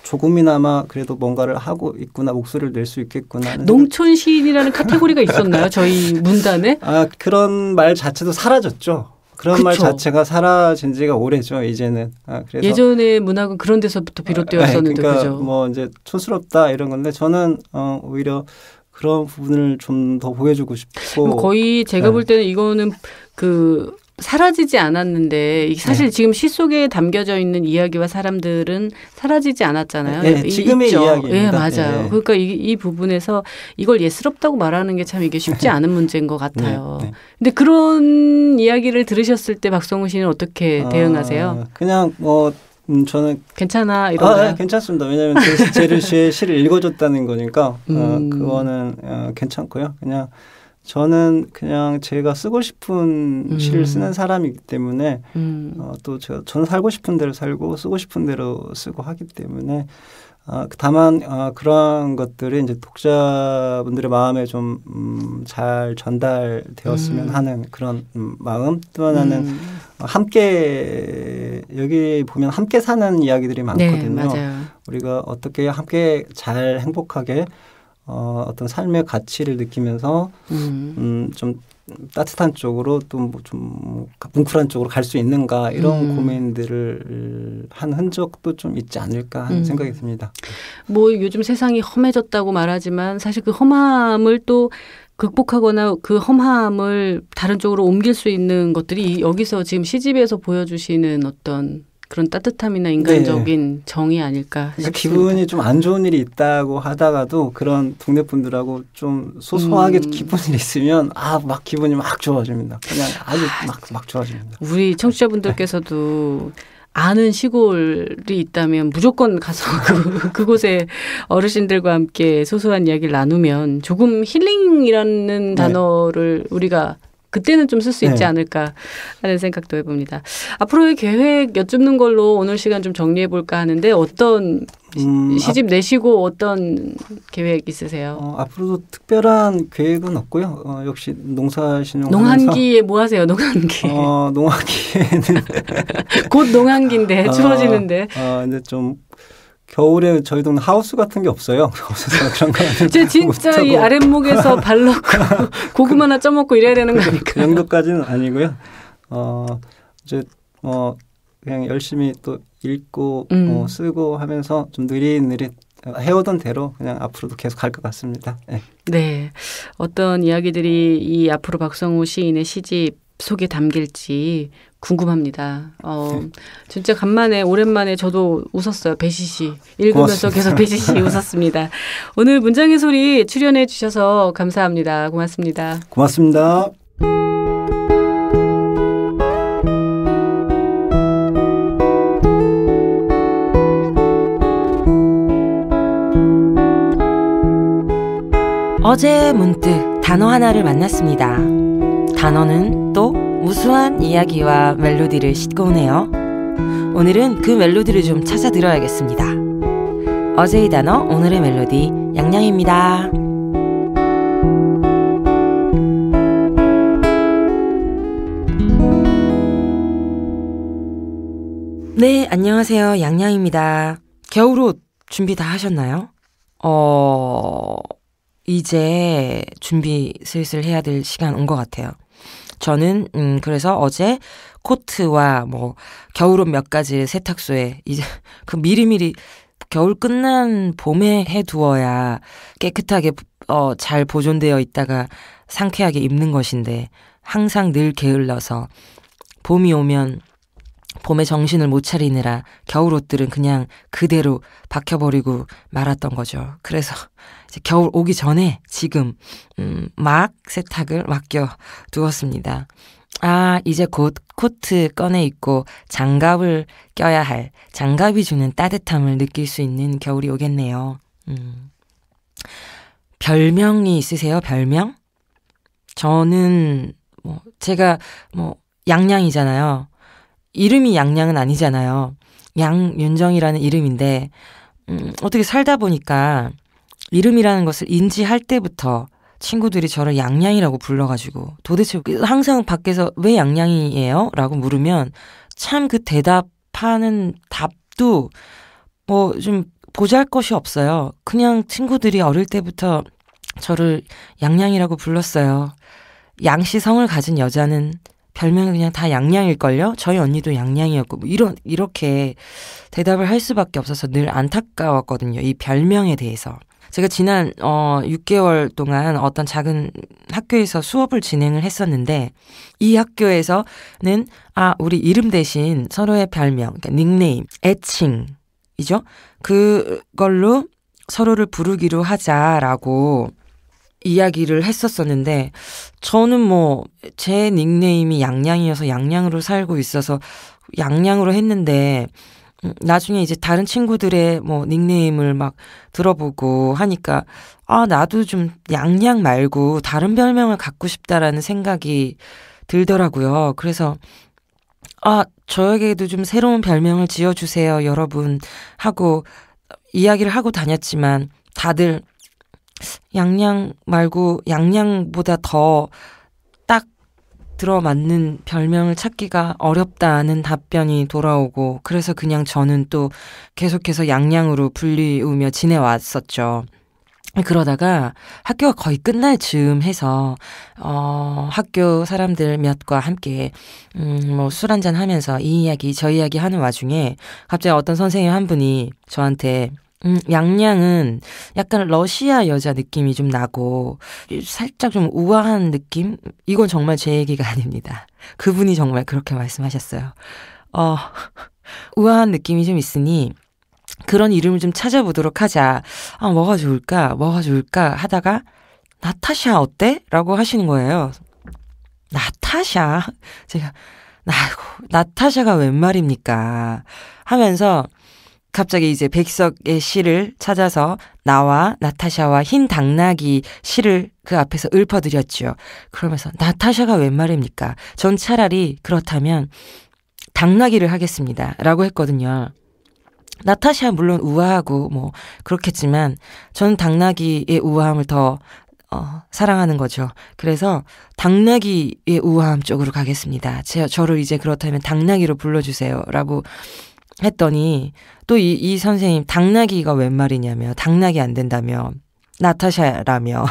[SPEAKER 3] 조금이나마 그래도 뭔가를 하고 있구나 목소리를 낼 수 있겠구나.
[SPEAKER 1] 농촌 시인이라는 카테고리가 있었나요? 저희 문단에?
[SPEAKER 3] 그런 말 자체도 사라졌죠. 그런 말 자체가 사라진 지가 오래죠, 이제는. 그래서
[SPEAKER 1] 예전에 문학은 그런 데서부터 비롯되었었는데,
[SPEAKER 3] 그러니까
[SPEAKER 1] 그죠?
[SPEAKER 3] 뭐 이제 촌스럽다 이런 건데 저는 오히려 그런 부분을 좀 더 보여주고 싶고.
[SPEAKER 1] 거의 제가 볼 때는 이거는 사라지지 않았는데 사실
[SPEAKER 3] 네.
[SPEAKER 1] 지금 시 속에 담겨져 있는 이야기와 사람들은 사라지지 않았잖아요.
[SPEAKER 3] 네, 지금의
[SPEAKER 1] 있죠.
[SPEAKER 3] 이야기입니다.
[SPEAKER 1] 네, 맞아요.
[SPEAKER 3] 네.
[SPEAKER 1] 그러니까 이 부분에서 이걸 예스럽다고 말하는 게 참 이게 쉽지 않은 문제인 것 같아요.
[SPEAKER 3] 네, 네.
[SPEAKER 1] 근데 그런 이야기를 들으셨을 때 박성우 씨는 어떻게 대응하세요?
[SPEAKER 3] 그냥 저는
[SPEAKER 1] 괜찮아 이런가요?
[SPEAKER 3] 네, 괜찮습니다. 왜냐하면 제르시의 시를 읽어줬다는 거니까 그거는 괜찮고요. 그냥 저는 그냥 제가 쓰고 싶은 시를 쓰는 사람이기 때문에 또 저는 살고 싶은 대로 살고 쓰고 싶은 대로 쓰고 하기 때문에 다만 그러한 것들이 이제 독자분들의 마음에 좀 잘 전달되었으면 하는 그런 마음. 또 하나는 함께 여기 보면 함께 사는 이야기들이 많거든요.
[SPEAKER 1] 네, 맞아요.
[SPEAKER 3] 우리가 어떻게 함께 잘 행복하게 어떤 삶의 가치를 느끼면서 좀 따뜻한 쪽으로 또 뭐 좀 뭉클한 쪽으로 갈 수 있는가 이런 고민들을 한 흔적도 좀 있지 않을까 하는 생각이 듭니다.
[SPEAKER 1] 뭐 요즘 세상이 험해졌다고 말하지만 사실 그 험함을 또 극복하거나 그 험함을 다른 쪽으로 옮길 수 있는 것들이 여기서 지금 시집에서 보여주시는 어떤 그런 따뜻함이나 인간적인 정이 아닐까 싶습니다.
[SPEAKER 3] 기분이 좀 안 좋은 일이 있다고 하다가도 그런 동네 분들하고 좀 소소하게 기쁜 일이 있으면 막 기분이 막 좋아집니다. 그냥 아주 막 좋아집니다.
[SPEAKER 1] 우리 청취자분들께서도 아는 시골이 있다면 무조건 가서 그곳에 어르신들과 함께 소소한 이야기를 나누면 조금 힐링이라는 단어를 우리가 그때는 좀 쓸 수 있지 않을까 하는 생각도 해봅니다. 앞으로의 계획 여쭙는 걸로 오늘 시간 좀 정리해 볼까 하는데 어떤 시집 내시고 어떤 계획 있으세요?
[SPEAKER 3] 앞으로도 특별한 계획은 없고요. 역시 농사신용
[SPEAKER 1] 농한기에 뭐 하세요? 농한기.
[SPEAKER 3] 농한기에는
[SPEAKER 1] 곧 농한기인데 추워지는데.
[SPEAKER 3] 근데 좀 겨울에 저희 동네 하우스 같은 게 없어요. 없어서 그런 거는
[SPEAKER 1] 제 진짜 이 아랫목에서 발 넣고 고구마 하나 쪄먹고 이래야 되는 거니까.
[SPEAKER 3] 그 정도까지는 아니고요. 이제 그냥 열심히 또 읽고 쓰고 하면서 좀 느릿느릿 해오던 대로 그냥 앞으로도 계속 갈 것 같습니다. 네.
[SPEAKER 1] 네. 어떤 이야기들이 이 앞으로 박성우 시인의 시집 속에 담길지 궁금합니다. 진짜 오랜만에 저도 웃었어요. 배시시. 읽으면서 고맙습니다. 계속 배시시 웃었습니다. 오늘 문장의 소리 출연해 주셔서 감사합니다. 고맙습니다.
[SPEAKER 3] 고맙습니다.
[SPEAKER 2] 어제 문득 단어 하나를 만났습니다. 단어는 또 무수한 이야기와 멜로디를 싣고 오네요. 오늘은 그 멜로디를 좀 찾아 들어야겠습니다. 어제의 단어, 오늘의 멜로디, 양양입니다. 네, 안녕하세요. 양양입니다. 겨울옷 준비 다 하셨나요? 이제 준비 슬슬 해야 될 시간 온 것 같아요. 저는 그래서 어제 코트와 뭐 겨울옷 몇 가지 세탁소에 이제 그 미리미리 겨울 끝난 봄에 해두어야 깨끗하게 잘 보존되어 있다가 상쾌하게 입는 것인데 항상 늘 게을러서 봄이 오면 봄에 정신을 못 차리느라 겨울옷들은 그냥 그대로 박혀버리고 말았던 거죠. 그래서 이제 겨울 오기 전에 지금 막 세탁을 맡겨 두었습니다. 이제 곧 코트 꺼내 입고 장갑을 껴야 할 장갑이 주는 따뜻함을 느낄 수 있는 겨울이 오겠네요. 별명이 있으세요? 별명? 저는 제가 양양이잖아요. 이름이 양양은 아니잖아요. 양윤정이라는 이름인데 어떻게 살다 보니까 이름이라는 것을 인지할 때부터 친구들이 저를 양양이라고 불러가지고 도대체 항상 밖에서 왜 양양이에요? 라고 물으면 참 그 대답하는 답도 좀 보잘것이 없어요. 그냥 친구들이 어릴 때부터 저를 양양이라고 불렀어요. 양씨 성을 가진 여자는 별명이 그냥 다 양양일걸요? 저희 언니도 양양이었고 뭐 이렇게 대답을 할 수밖에 없어서 늘 안타까웠거든요. 이 별명에 대해서. 제가 지난 6개월 동안 어떤 작은 학교에서 수업을 진행을 했었는데 이 학교에서는 우리 이름 대신 서로의 별명, 그러니까 닉네임, 애칭이죠. 그걸로 서로를 부르기로 하자라고 이야기를 했었었는데 저는 뭐 제 닉네임이 양양이어서 양양으로 살고 있어서 양양으로 했는데 나중에 이제 다른 친구들의 뭐 닉네임을 막 들어보고 하니까 나도 좀 양양 말고 다른 별명을 갖고 싶다라는 생각이 들더라고요. 그래서 저에게도 좀 새로운 별명을 지어주세요 여러분 하고 이야기를 하고 다녔지만 다들 양양 말고 양양보다 더 딱 들어맞는 별명을 찾기가 어렵다는 답변이 돌아오고 그래서 그냥 저는 또 계속해서 양양으로 불리우며 지내왔었죠. 그러다가 학교가 거의 끝날 즈음 해서 학교 사람들 몇과 함께 뭐 술 한잔 하면서 이 이야기 저 이야기 하는 와중에 갑자기 어떤 선생님 한 분이 저한테 양양은 약간 러시아 여자 느낌이 좀 나고 살짝 좀 우아한 느낌? 이건 정말 제 얘기가 아닙니다. 그분이 정말 그렇게 말씀하셨어요. 우아한 느낌이 좀 있으니 그런 이름을 좀 찾아보도록 하자. 뭐가 좋을까 하다가 나타샤 어때? 라고 하시는 거예요. 나타샤? 제가 나타샤가 웬 말입니까? 하면서 갑자기 이제 백석의 시를 찾아서 나와 나타샤와 흰 당나귀 시를 그 앞에서 읊어드렸죠. 그러면서 나타샤가 웬 말입니까? 전 차라리 그렇다면 당나귀를 하겠습니다. 라고 했거든요. 나타샤 물론 우아하고 뭐 그렇겠지만 저는 당나귀의 우아함을 더 사랑하는 거죠. 그래서 당나귀의 우아함 쪽으로 가겠습니다. 저를 이제 그렇다면 당나귀로 불러주세요. 라고 했더니 또 이 선생님 당나귀가 웬 말이냐며 당나귀 안 된다며 나타샤라며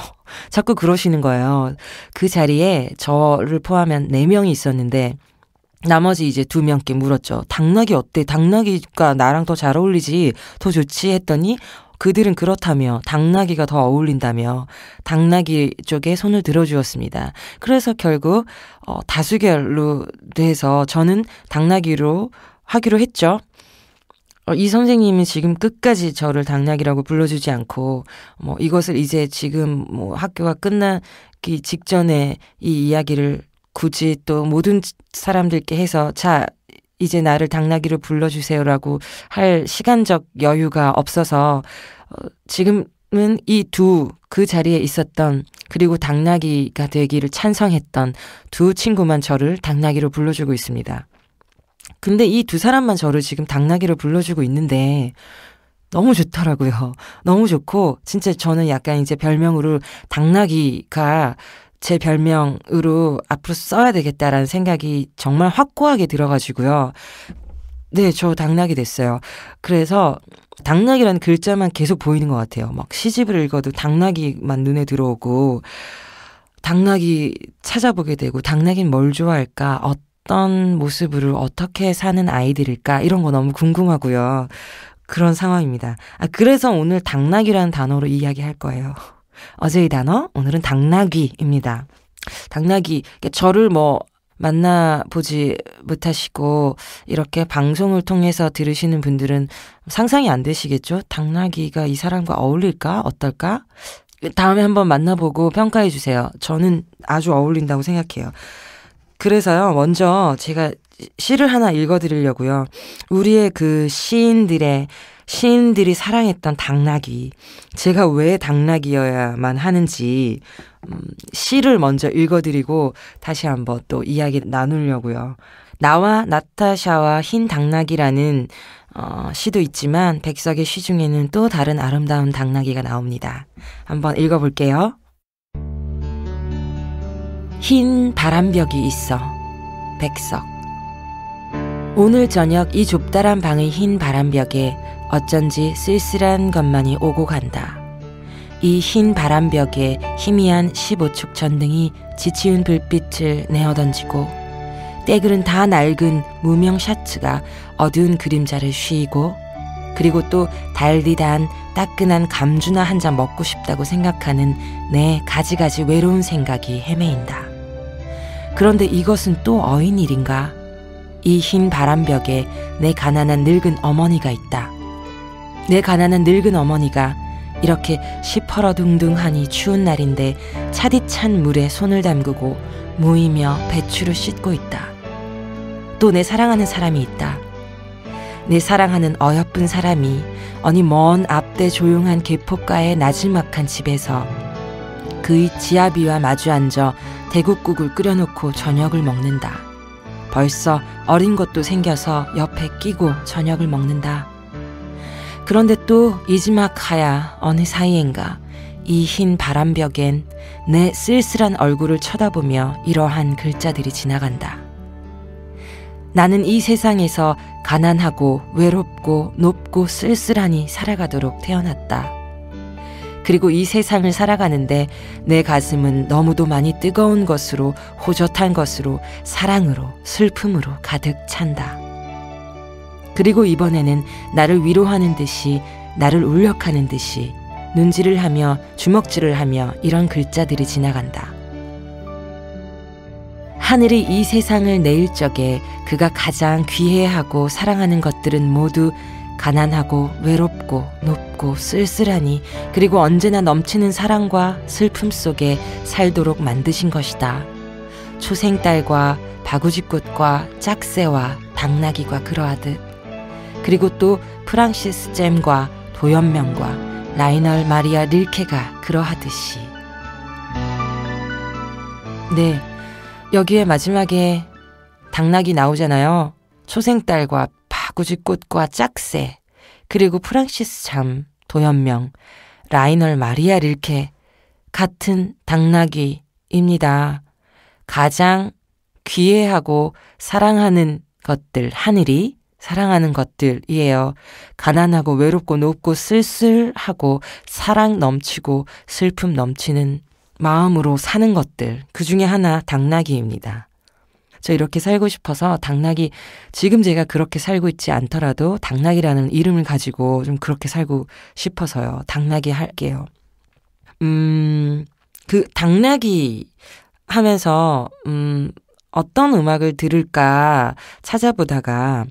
[SPEAKER 2] 자꾸 그러시는 거예요. 그 자리에 저를 포함한 4명이 있었는데 나머지 이제 2명께 물었죠. 당나귀 어때? 당나귀가 나랑 더 잘 어울리지 더 좋지 했더니 그들은 그렇다며 당나귀가 더 어울린다며 당나귀 쪽에 손을 들어주었습니다. 그래서 결국 다수결로 돼서 저는 당나귀로 하기로 했죠. 이 선생님은 지금 끝까지 저를 당나귀라고 불러주지 않고 뭐 이것을 이제 지금 뭐 학교가 끝나기 직전에 이 이야기를 굳이 또 모든 사람들께 해서 자 이제 나를 당나귀로 불러주세요라고 할 시간적 여유가 없어서 지금은 그 자리에 있었던 그리고 당나귀가 되기를 찬성했던 2 친구만 저를 당나귀로 불러주고 있습니다. 근데 이 2 사람만 저를 지금 당나귀로 불러주고 있는데 너무 좋더라고요. 너무 좋고 진짜 저는 약간 이제 별명으로 당나귀가 제 별명으로 앞으로 써야 되겠다라는 생각이 정말 확고하게 들어가지고요. 네, 저 당나귀 됐어요. 그래서 당나귀라는 글자만 계속 보이는 것 같아요. 막 시집을 읽어도 당나귀만 눈에 들어오고 당나귀 찾아보게 되고 당나귀는 뭘 좋아할까? 어떤 모습으로 어떻게 사는 아이들일까? 이런 거 너무 궁금하고요. 그런 상황입니다. 그래서 오늘 당나귀라는 단어로 이야기할 거예요. 어제의 단어, 오늘은 당나귀입니다. 당나귀, 저를 뭐 만나보지 못하시고 이렇게 방송을 통해서 들으시는 분들은 상상이 안 되시겠죠? 당나귀가 이 사람과 어울릴까? 어떨까? 다음에 한번 만나보고 평가해 주세요. 저는 아주 어울린다고 생각해요. 그래서요, 먼저 제가 시를 하나 읽어드리려고요. 우리의 그 시인들이 사랑했던 당나귀, 제가 왜 당나귀여야만 하는지 시를 먼저 읽어드리고 다시 한번 또 이야기 나누려고요. 나와 나타샤와 흰 당나귀라는 시도 있지만 백석의 시 중에는 또 다른 아름다운 당나귀가 나옵니다. 한번 읽어볼게요. 흰 바람벽이 있어. 백석. 오늘 저녁 이 좁다란 방의 흰 바람벽에 어쩐지 쓸쓸한 것만이 오고 간다. 이 흰 바람벽에 희미한 15촉 전등이 지치운 불빛을 내어던지고 때글은 다 낡은 무명 셔츠가 어두운 그림자를 쉬고 그리고 또 달디단 따끈한 감주나 한 잔 먹고 싶다고 생각하는 내 가지가지 외로운 생각이 헤매인다. 그런데 이것은 또 어인 일인가? 이 흰 바람벽에 내 가난한 늙은 어머니가 있다. 내 가난한 늙은 어머니가 이렇게 시퍼러둥둥하니 추운 날인데 차디찬 물에 손을 담그고 무이며 배추를 씻고 있다. 또 내 사랑하는 사람이 있다. 내 사랑하는 어여쁜 사람이 어느 먼 앞대 조용한 개포가의 나지막한 집에서 그의 지아비와 마주 앉아 대국국을 끓여놓고 저녁을 먹는다. 벌써 어린 것도 생겨서 옆에 끼고 저녁을 먹는다. 그런데 또 이지막하야 어느 사이엔가 이 흰 바람벽엔 내 쓸쓸한 얼굴을 쳐다보며 이러한 글자들이 지나간다. 나는 이 세상에서 가난하고 외롭고 높고 쓸쓸하니 살아가도록 태어났다. 그리고 이 세상을 살아가는데 내 가슴은 너무도 많이 뜨거운 것으로 호젓한 것으로 사랑으로 슬픔으로 가득 찬다. 그리고 이번에는 나를 위로하는 듯이 나를 울력하는 듯이 눈질을 하며 주먹질을 하며 이런 글자들이 지나간다. 하늘이 이 세상을 내일 적에 그가 가장 귀해하고 사랑하는 것들은 모두 가난하고 외롭고 높고 쓸쓸하니 그리고 언제나 넘치는 사랑과 슬픔 속에 살도록 만드신 것이다. 초생딸과 바구지꽃과 짝새와 당나귀가 그러하듯 그리고 또 프랑시스 잼과 도연명과 라이널 마리아 릴케가 그러하듯이. 네, 여기에 마지막에 당나귀 나오잖아요. 초생딸과 바구지꽃과 짝새 그리고 프랑시스 참, 도연명, 라이널 마리아 릴케 같은 당나귀입니다. 가장 귀해하고 사랑하는 것들, 하늘이 사랑하는 것들이에요. 가난하고 외롭고 높고 쓸쓸하고 사랑 넘치고 슬픔 넘치는 마음으로 사는 것들, 그 중에 하나 당나귀입니다. 저 이렇게 살고 싶어서 당나귀, 지금 제가 그렇게 살고 있지 않더라도 당나귀라는 이름을 가지고 좀 그렇게 살고 싶어서요. 당나귀 할게요. 그 당나귀 하면서 어떤 음악을 들을까 찾아보다가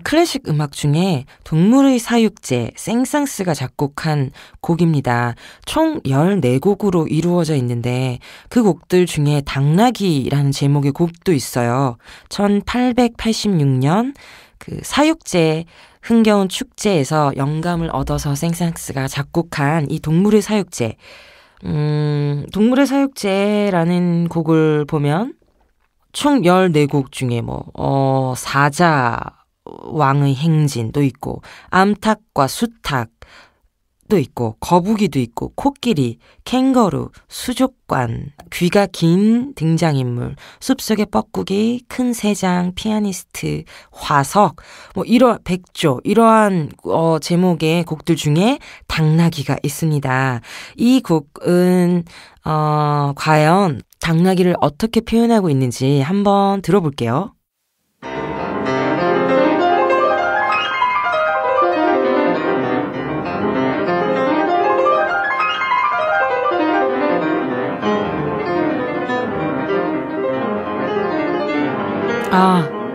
[SPEAKER 2] 클래식 음악 중에 동물의 사육제 생상스가 작곡한 곡입니다. 총 14곡으로 이루어져 있는데 그 곡들 중에 당나귀라는 제목의 곡도 있어요. 1886년 그 사육제 흥겨운 축제에서 영감을 얻어서 생상스가 작곡한 이 동물의 사육제. 동물의 사육제라는 곡을 보면 총 14곡 중에 사자 왕의 행진도 있고 암탉과 수탉도 있고 거북이도 있고 코끼리, 캥거루, 수족관, 귀가 긴 등장인물, 숲속의 뻐꾸기, 큰 새장, 피아니스트, 화석, 백조 이러한 제목의 곡들 중에 당나귀가 있습니다. 이 곡은 과연 당나귀를 어떻게 표현하고 있는지 한번 들어볼게요.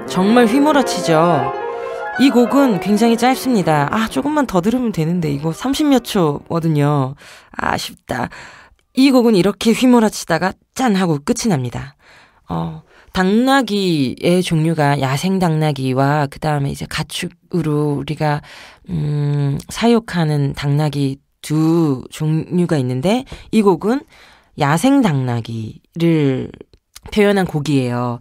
[SPEAKER 2] 정말 휘몰아치죠. 이 곡은 굉장히 짧습니다. 조금만 더 들으면 되는데 이거 30몇 초거든요. 아쉽다. 이 곡은 이렇게 휘몰아치다가 짠 하고 끝이 납니다. 당나귀의 종류가 야생 당나귀와 그 다음에 이제 가축으로 우리가 사육하는 당나귀 두 종류가 있는데 이 곡은 야생 당나귀를 표현한 곡이에요.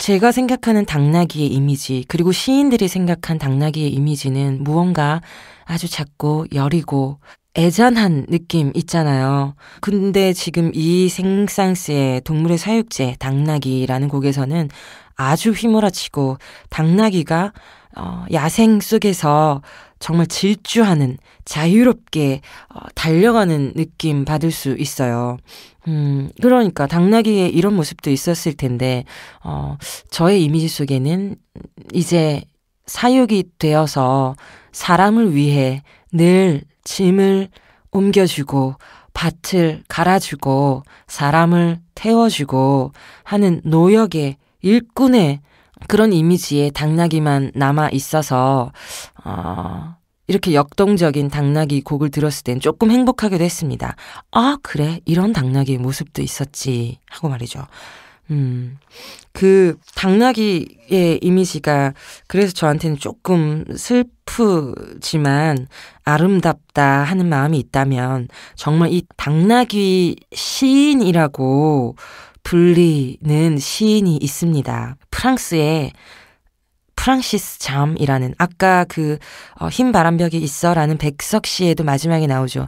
[SPEAKER 2] 제가 생각하는 당나귀의 이미지, 그리고 시인들이 생각한 당나귀의 이미지는 무언가 아주 작고 여리고 애잔한 느낌 있잖아요. 근데 지금 이 생상스의 동물의 사육제 당나귀라는 곡에서는 아주 휘몰아치고 당나귀가 야생 속에서 정말 질주하는, 자유롭게 달려가는 느낌 받을 수 있어요. 그러니까 당나귀의 이런 모습도 있었을 텐데 저의 이미지 속에는 이제 사육이 되어서 사람을 위해 늘 짐을 옮겨주고 밭을 갈아주고 사람을 태워주고 하는 노역의 일꾼의 그런 이미지에 당나귀만 남아 있어서 이렇게 역동적인 당나귀 곡을 들었을 땐 조금 행복하기도 했습니다. 아, 그래, 이런 당나귀의 모습도 있었지 하고 말이죠. 그 당나귀의 이미지가 그래서 저한테는 조금 슬프지만 아름답다 하는 마음이 있다면 정말 이 당나귀 시인이라고 불리는 시인이 있습니다. 프랑스의 프랑시스 잠이라는, 아까 그 흰 바람벽이 있어라는 백석 시에도 마지막에 나오죠.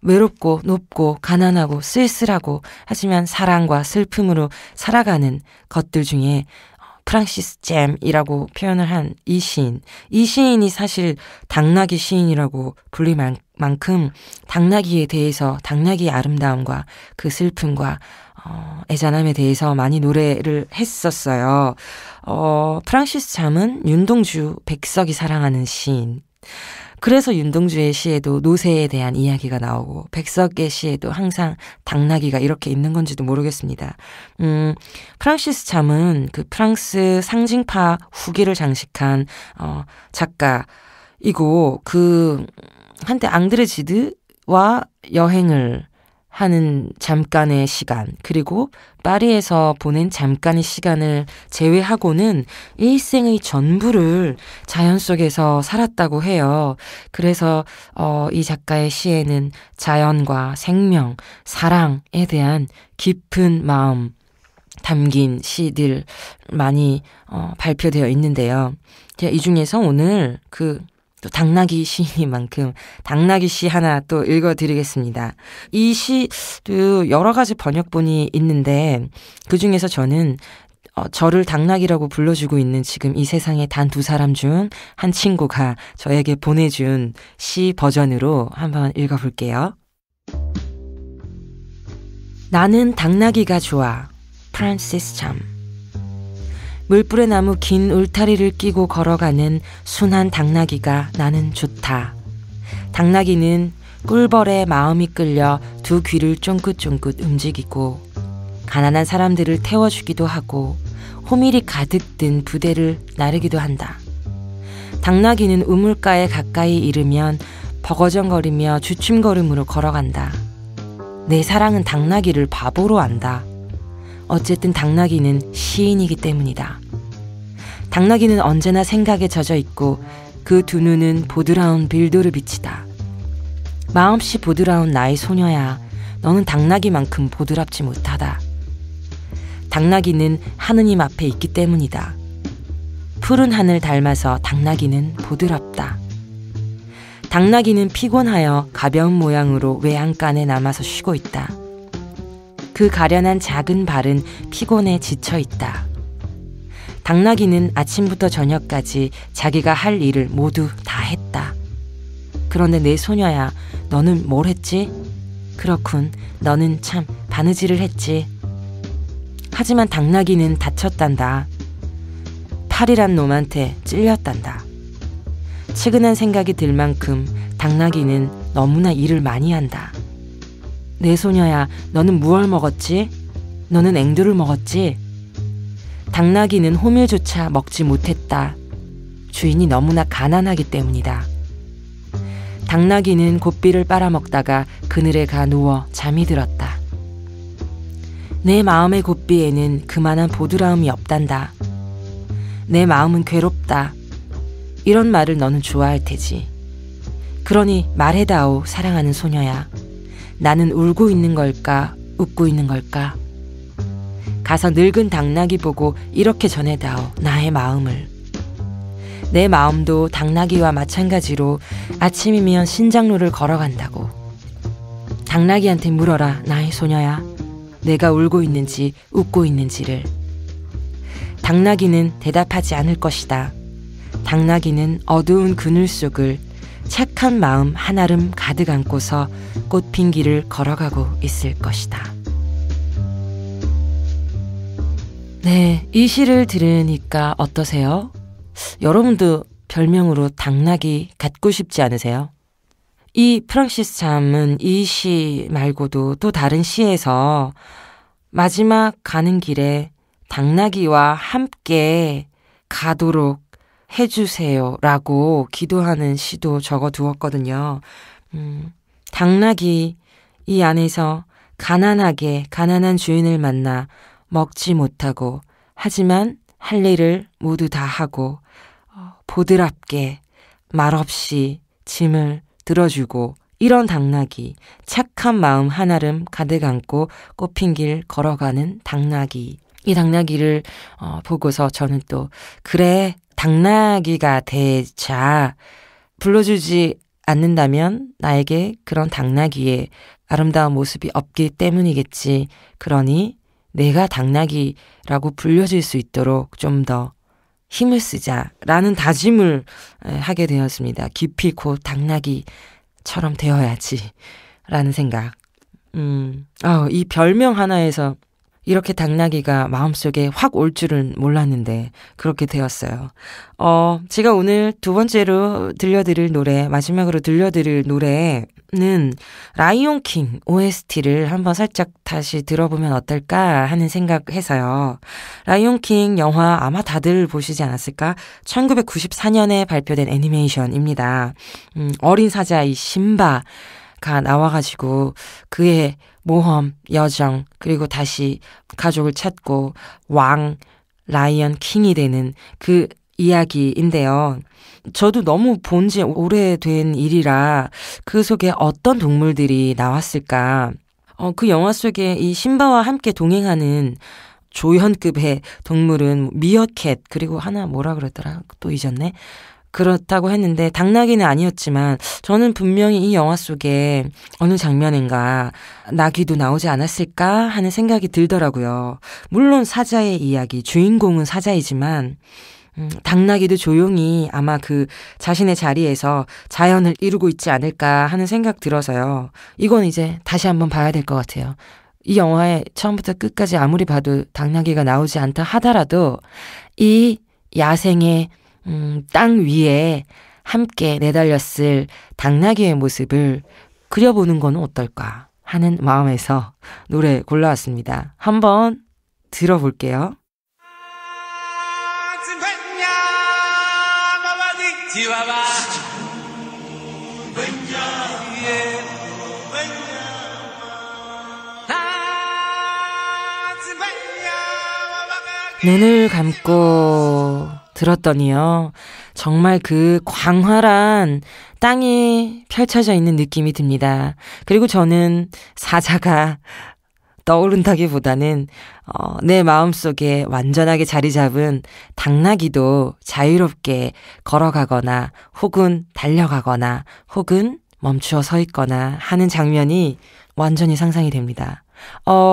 [SPEAKER 2] 외롭고 높고 가난하고 쓸쓸하고 하지만 사랑과 슬픔으로 살아가는 것들 중에 프랑시스 잼이라고 표현을 한 이 시인이 사실 당나귀 시인이라고 불릴 만큼 당나귀에 대해서, 당나귀의 아름다움과 그 슬픔과 애잔함에 대해서 많이 노래를 했었어요. 프랑시스 잠은 윤동주, 백석이 사랑하는 시인. 그래서 윤동주의 시에도 노새에 대한 이야기가 나오고 백석의 시에도 항상 당나귀가 이렇게 있는 건지도 모르겠습니다. 프랑시스 잠은 그 프랑스 상징파 후기를 장식한 작가이고 그 한때 앙드레 지드와 여행을 하는 잠깐의 시간, 그리고 파리에서 보낸 잠깐의 시간을 제외하고는 일생의 전부를 자연 속에서 살았다고 해요. 그래서 이 작가의 시에는 자연과 생명, 사랑에 대한 깊은 마음 담긴 시들 많이 발표되어 있는데요. 이 중에서 오늘 또 당나귀 시인만큼 당나귀 시 하나 또 읽어드리겠습니다. 이 시도 여러 가지 번역본이 있는데 그 중에서 저는 저를 당나귀라고 불러주고 있는 지금 이 세상에 단 2사람 중 한 친구가 저에게 보내준 시 버전으로 한번 읽어볼게요. 나는 당나귀가 좋아. 프란시스 잠. 물불에 나무 긴 울타리를 끼고 걸어가는 순한 당나귀가 나는 좋다. 당나귀는 꿀벌에 마음이 끌려 두 귀를 쫑긋쫑긋 움직이고 가난한 사람들을 태워주기도 하고 호밀이 가득 든 부대를 나르기도 한다. 당나귀는 우물가에 가까이 이르면 버거정거리며 주춤걸음으로 걸어간다. 내 사랑은 당나귀를 바보로 안다. 어쨌든 당나귀는 시인이기 때문이다. 당나귀는 언제나 생각에 젖어 있고 그 두 눈은 보드라운 빌도르 빛이다. 마음씨 보드라운 나의 소녀야, 너는 당나귀만큼 보드랍지 못하다. 당나귀는 하느님 앞에 있기 때문이다. 푸른 하늘 닮아서 당나귀는 보드랍다. 당나귀는 피곤하여 가벼운 모양으로 외양간에 남아서 쉬고 있다. 그 가련한 작은 발은 피곤에 지쳐있다. 당나귀는 아침부터 저녁까지 자기가 할 일을 모두 다 했다. 그런데 내 소녀야, 너는 뭘 했지? 그렇군, 너는 참 바느질을 했지. 하지만 당나귀는 다쳤단다. 팔이란 놈한테 찔렸단다. 측은한 생각이 들 만큼 당나귀는 너무나 일을 많이 한다. 내 소녀야, 너는 무얼 먹었지? 너는 앵두를 먹었지? 당나귀는 호밀조차 먹지 못했다. 주인이 너무나 가난하기 때문이다. 당나귀는 곶비를 빨아먹다가 그늘에 가 누워 잠이 들었다. 내 마음의 곶비에는 그만한 보드라움이 없단다. 내 마음은 괴롭다. 이런 말을 너는 좋아할 테지. 그러니 말해다오, 사랑하는 소녀야. 나는 울고 있는 걸까, 웃고 있는 걸까? 가서 늙은 당나귀 보고 이렇게 전해다오, 나의 마음을. 내 마음도 당나귀와 마찬가지로 아침이면 신장로를 걸어간다고. 당나귀한테 물어라, 나의 소녀야. 내가 울고 있는지 웃고 있는지를. 당나귀는 대답하지 않을 것이다. 당나귀는 어두운 그늘 속을 착한 마음 한아름 가득 안고서 꽃핀 길을 걸어가고 있을 것이다. 네, 이 시를 들으니까 어떠세요? 여러분도 별명으로 당나귀 갖고 싶지 않으세요? 이 프랑시스 잠은 이 시 말고도 또 다른 시에서 마지막 가는 길에 당나귀와 함께 가도록 해주세요 라고 기도하는 시도 적어두었거든요. 당나귀 이 안에서 가난한 주인을 만나 먹지 못하고 하지만 할 일을 모두 다 하고 보드랍게 말없이 짐을 들어주고 이런 당나귀, 착한 마음 한아름 가득 안고 꽃핀 길 걸어가는 당나귀. 이 당나귀를 보고서 저는 또 그래 당나귀가 되자 불러주지 않는다면 나에게 그런 당나귀의 아름다운 모습이 없기 때문이겠지. 그러니 내가 당나귀라고 불려질 수 있도록 좀 더 힘을 쓰자라는 다짐을 하게 되었습니다. 기필코 당나귀처럼 되어야지 라는 생각. 이 별명 하나에서 이렇게 당나귀가 마음속에 확 올 줄은 몰랐는데 그렇게 되었어요. 제가 오늘 두 번째로 마지막으로 들려드릴 노래는 라이온 킹 OST를 한번 살짝 다시 들어보면 어떨까 하는 생각해서요. 라이온 킹 영화 아마 다들 보시지 않았을까? 1994년에 발표된 애니메이션입니다. 어린 사자의 심바가 나와가지고 그의 모험, 여정, 그리고 다시 가족을 찾고 라이언 킹이 되는 그 이야기인데요. 저도 너무 본 지 오래된 일이라 그 속에 어떤 동물들이 나왔을까. 그 영화 속에 이 심바와 함께 동행하는 조연급의 동물은 미어캣, 그리고 하나 뭐라 그랬더라? 또 잊었네. 그렇다고 했는데 당나귀는 아니었지만 저는 분명히 이 영화 속에 어느 장면인가 나귀도 나오지 않았을까 하는 생각이 들더라고요. 물론 사자의 이야기, 주인공은 사자이지만 당나귀도 조용히 아마 그 자신의 자리에서 자연을 이루고 있지 않을까 하는 생각 들어서요. 이건 이제 다시 한번 봐야 될 것 같아요. 이 영화에 처음부터 끝까지 아무리 봐도 당나귀가 나오지 않다 하더라도 이 야생의 땅 위에 함께 내달렸을 당나귀의 모습을 그려보는 건 어떨까 하는 마음에서 노래 골라왔습니다. 한번 들어볼게요. 눈을 감고 들었더니요, 정말 그 광활한 땅이 펼쳐져 있는 느낌이 듭니다. 그리고 저는 사자가 떠오른다기보다는 내 마음속에 완전하게 자리 잡은 당나귀도 자유롭게 걸어가거나 혹은 달려가거나 혹은 멈추어 서 있거나 하는 장면이 완전히 상상이 됩니다.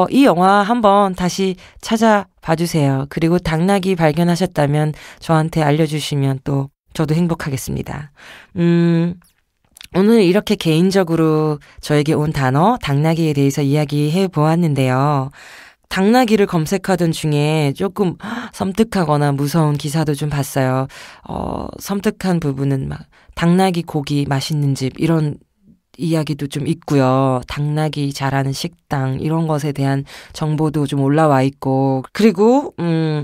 [SPEAKER 2] 이 영화 한번 다시 찾아봐 주세요. 그리고 당나귀 발견하셨다면 저한테 알려주시면 또 저도 행복하겠습니다. 오늘 이렇게 개인적으로 저에게 온 단어 당나귀에 대해서 이야기해 보았는데요. 당나귀를 검색하던 중에 조금 섬뜩하거나 무서운 기사도 좀 봤어요. 섬뜩한 부분은 막 당나귀 고기 맛있는 집 이런 이야기도 좀 있고요. 당나귀 자라는 식당 이런 것에 대한 정보도 좀 올라와 있고, 그리고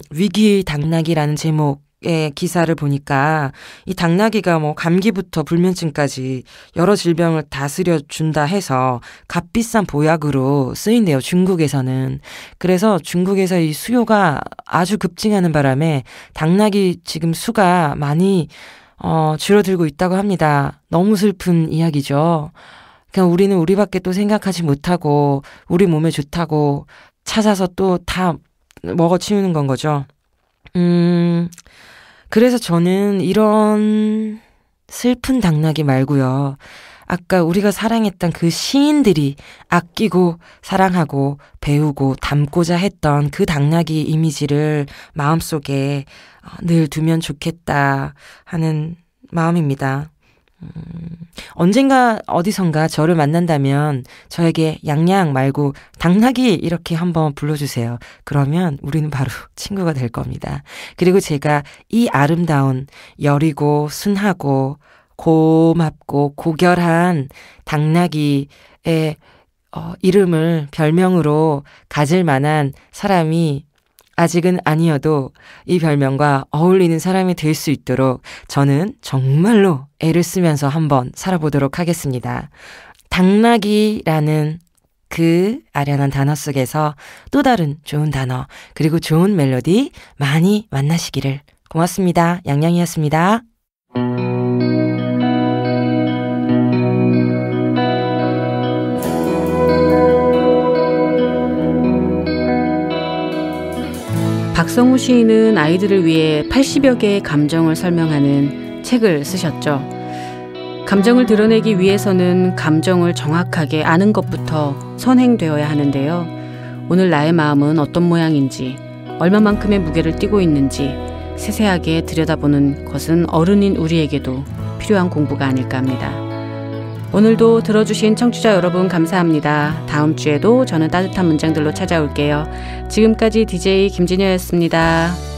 [SPEAKER 2] 위기 당나귀라는 제목의 기사를 보니까 이 당나귀가 뭐 감기부터 불면증까지 여러 질병을 다스려 준다 해서 값비싼 보약으로 쓰인대요, 중국에서는. 그래서 중국에서 이 수요가 아주 급증하는 바람에 당나귀 지금 수가 많이 줄어들고 있다고 합니다. 너무 슬픈 이야기죠. 그냥 우리는 우리밖에 또 생각하지 못하고 우리 몸에 좋다고 찾아서 또 다 먹어치우는 건 거죠. 그래서 저는 이런 슬픈 당나귀 말고요. 아까 우리가 사랑했던 그 시인들이 아끼고 사랑하고 배우고 담고자 했던 그 당나귀 이미지를 마음속에 늘 두면 좋겠다 하는 마음입니다. 언젠가 어디선가 저를 만난다면 저에게 양양 말고 당나귀 이렇게 한번 불러주세요. 그러면 우리는 바로 친구가 될 겁니다. 그리고 제가 이 아름다운 여리고 순하고 고맙고 고결한 당나귀의 이름을 별명으로 가질 만한 사람이 아직은 아니어도 이 별명과 어울리는 사람이 될 수 있도록 저는 정말로 애를 쓰면서 한번 살아보도록 하겠습니다. 당나귀라는 그 아련한 단어 속에서 또 다른 좋은 단어 그리고 좋은 멜로디 많이 만나시기를. 고맙습니다. 양양이었습니다.
[SPEAKER 1] 박성우 시인은 아이들을 위해 80여 개의 감정을 설명하는 책을 쓰셨죠. 감정을 드러내기 위해서는 감정을 정확하게 아는 것부터 선행되어야 하는데요. 오늘 나의 마음은 어떤 모양인지, 얼마만큼의 무게를 띠고 있는지 세세하게 들여다보는 것은 어른인 우리에게도 필요한 공부가 아닐까 합니다. 오늘도 들어주신 청취자 여러분 감사합니다. 다음 주에도 저는 따뜻한 문장들로 찾아올게요. 지금까지 DJ 김진여였습니다.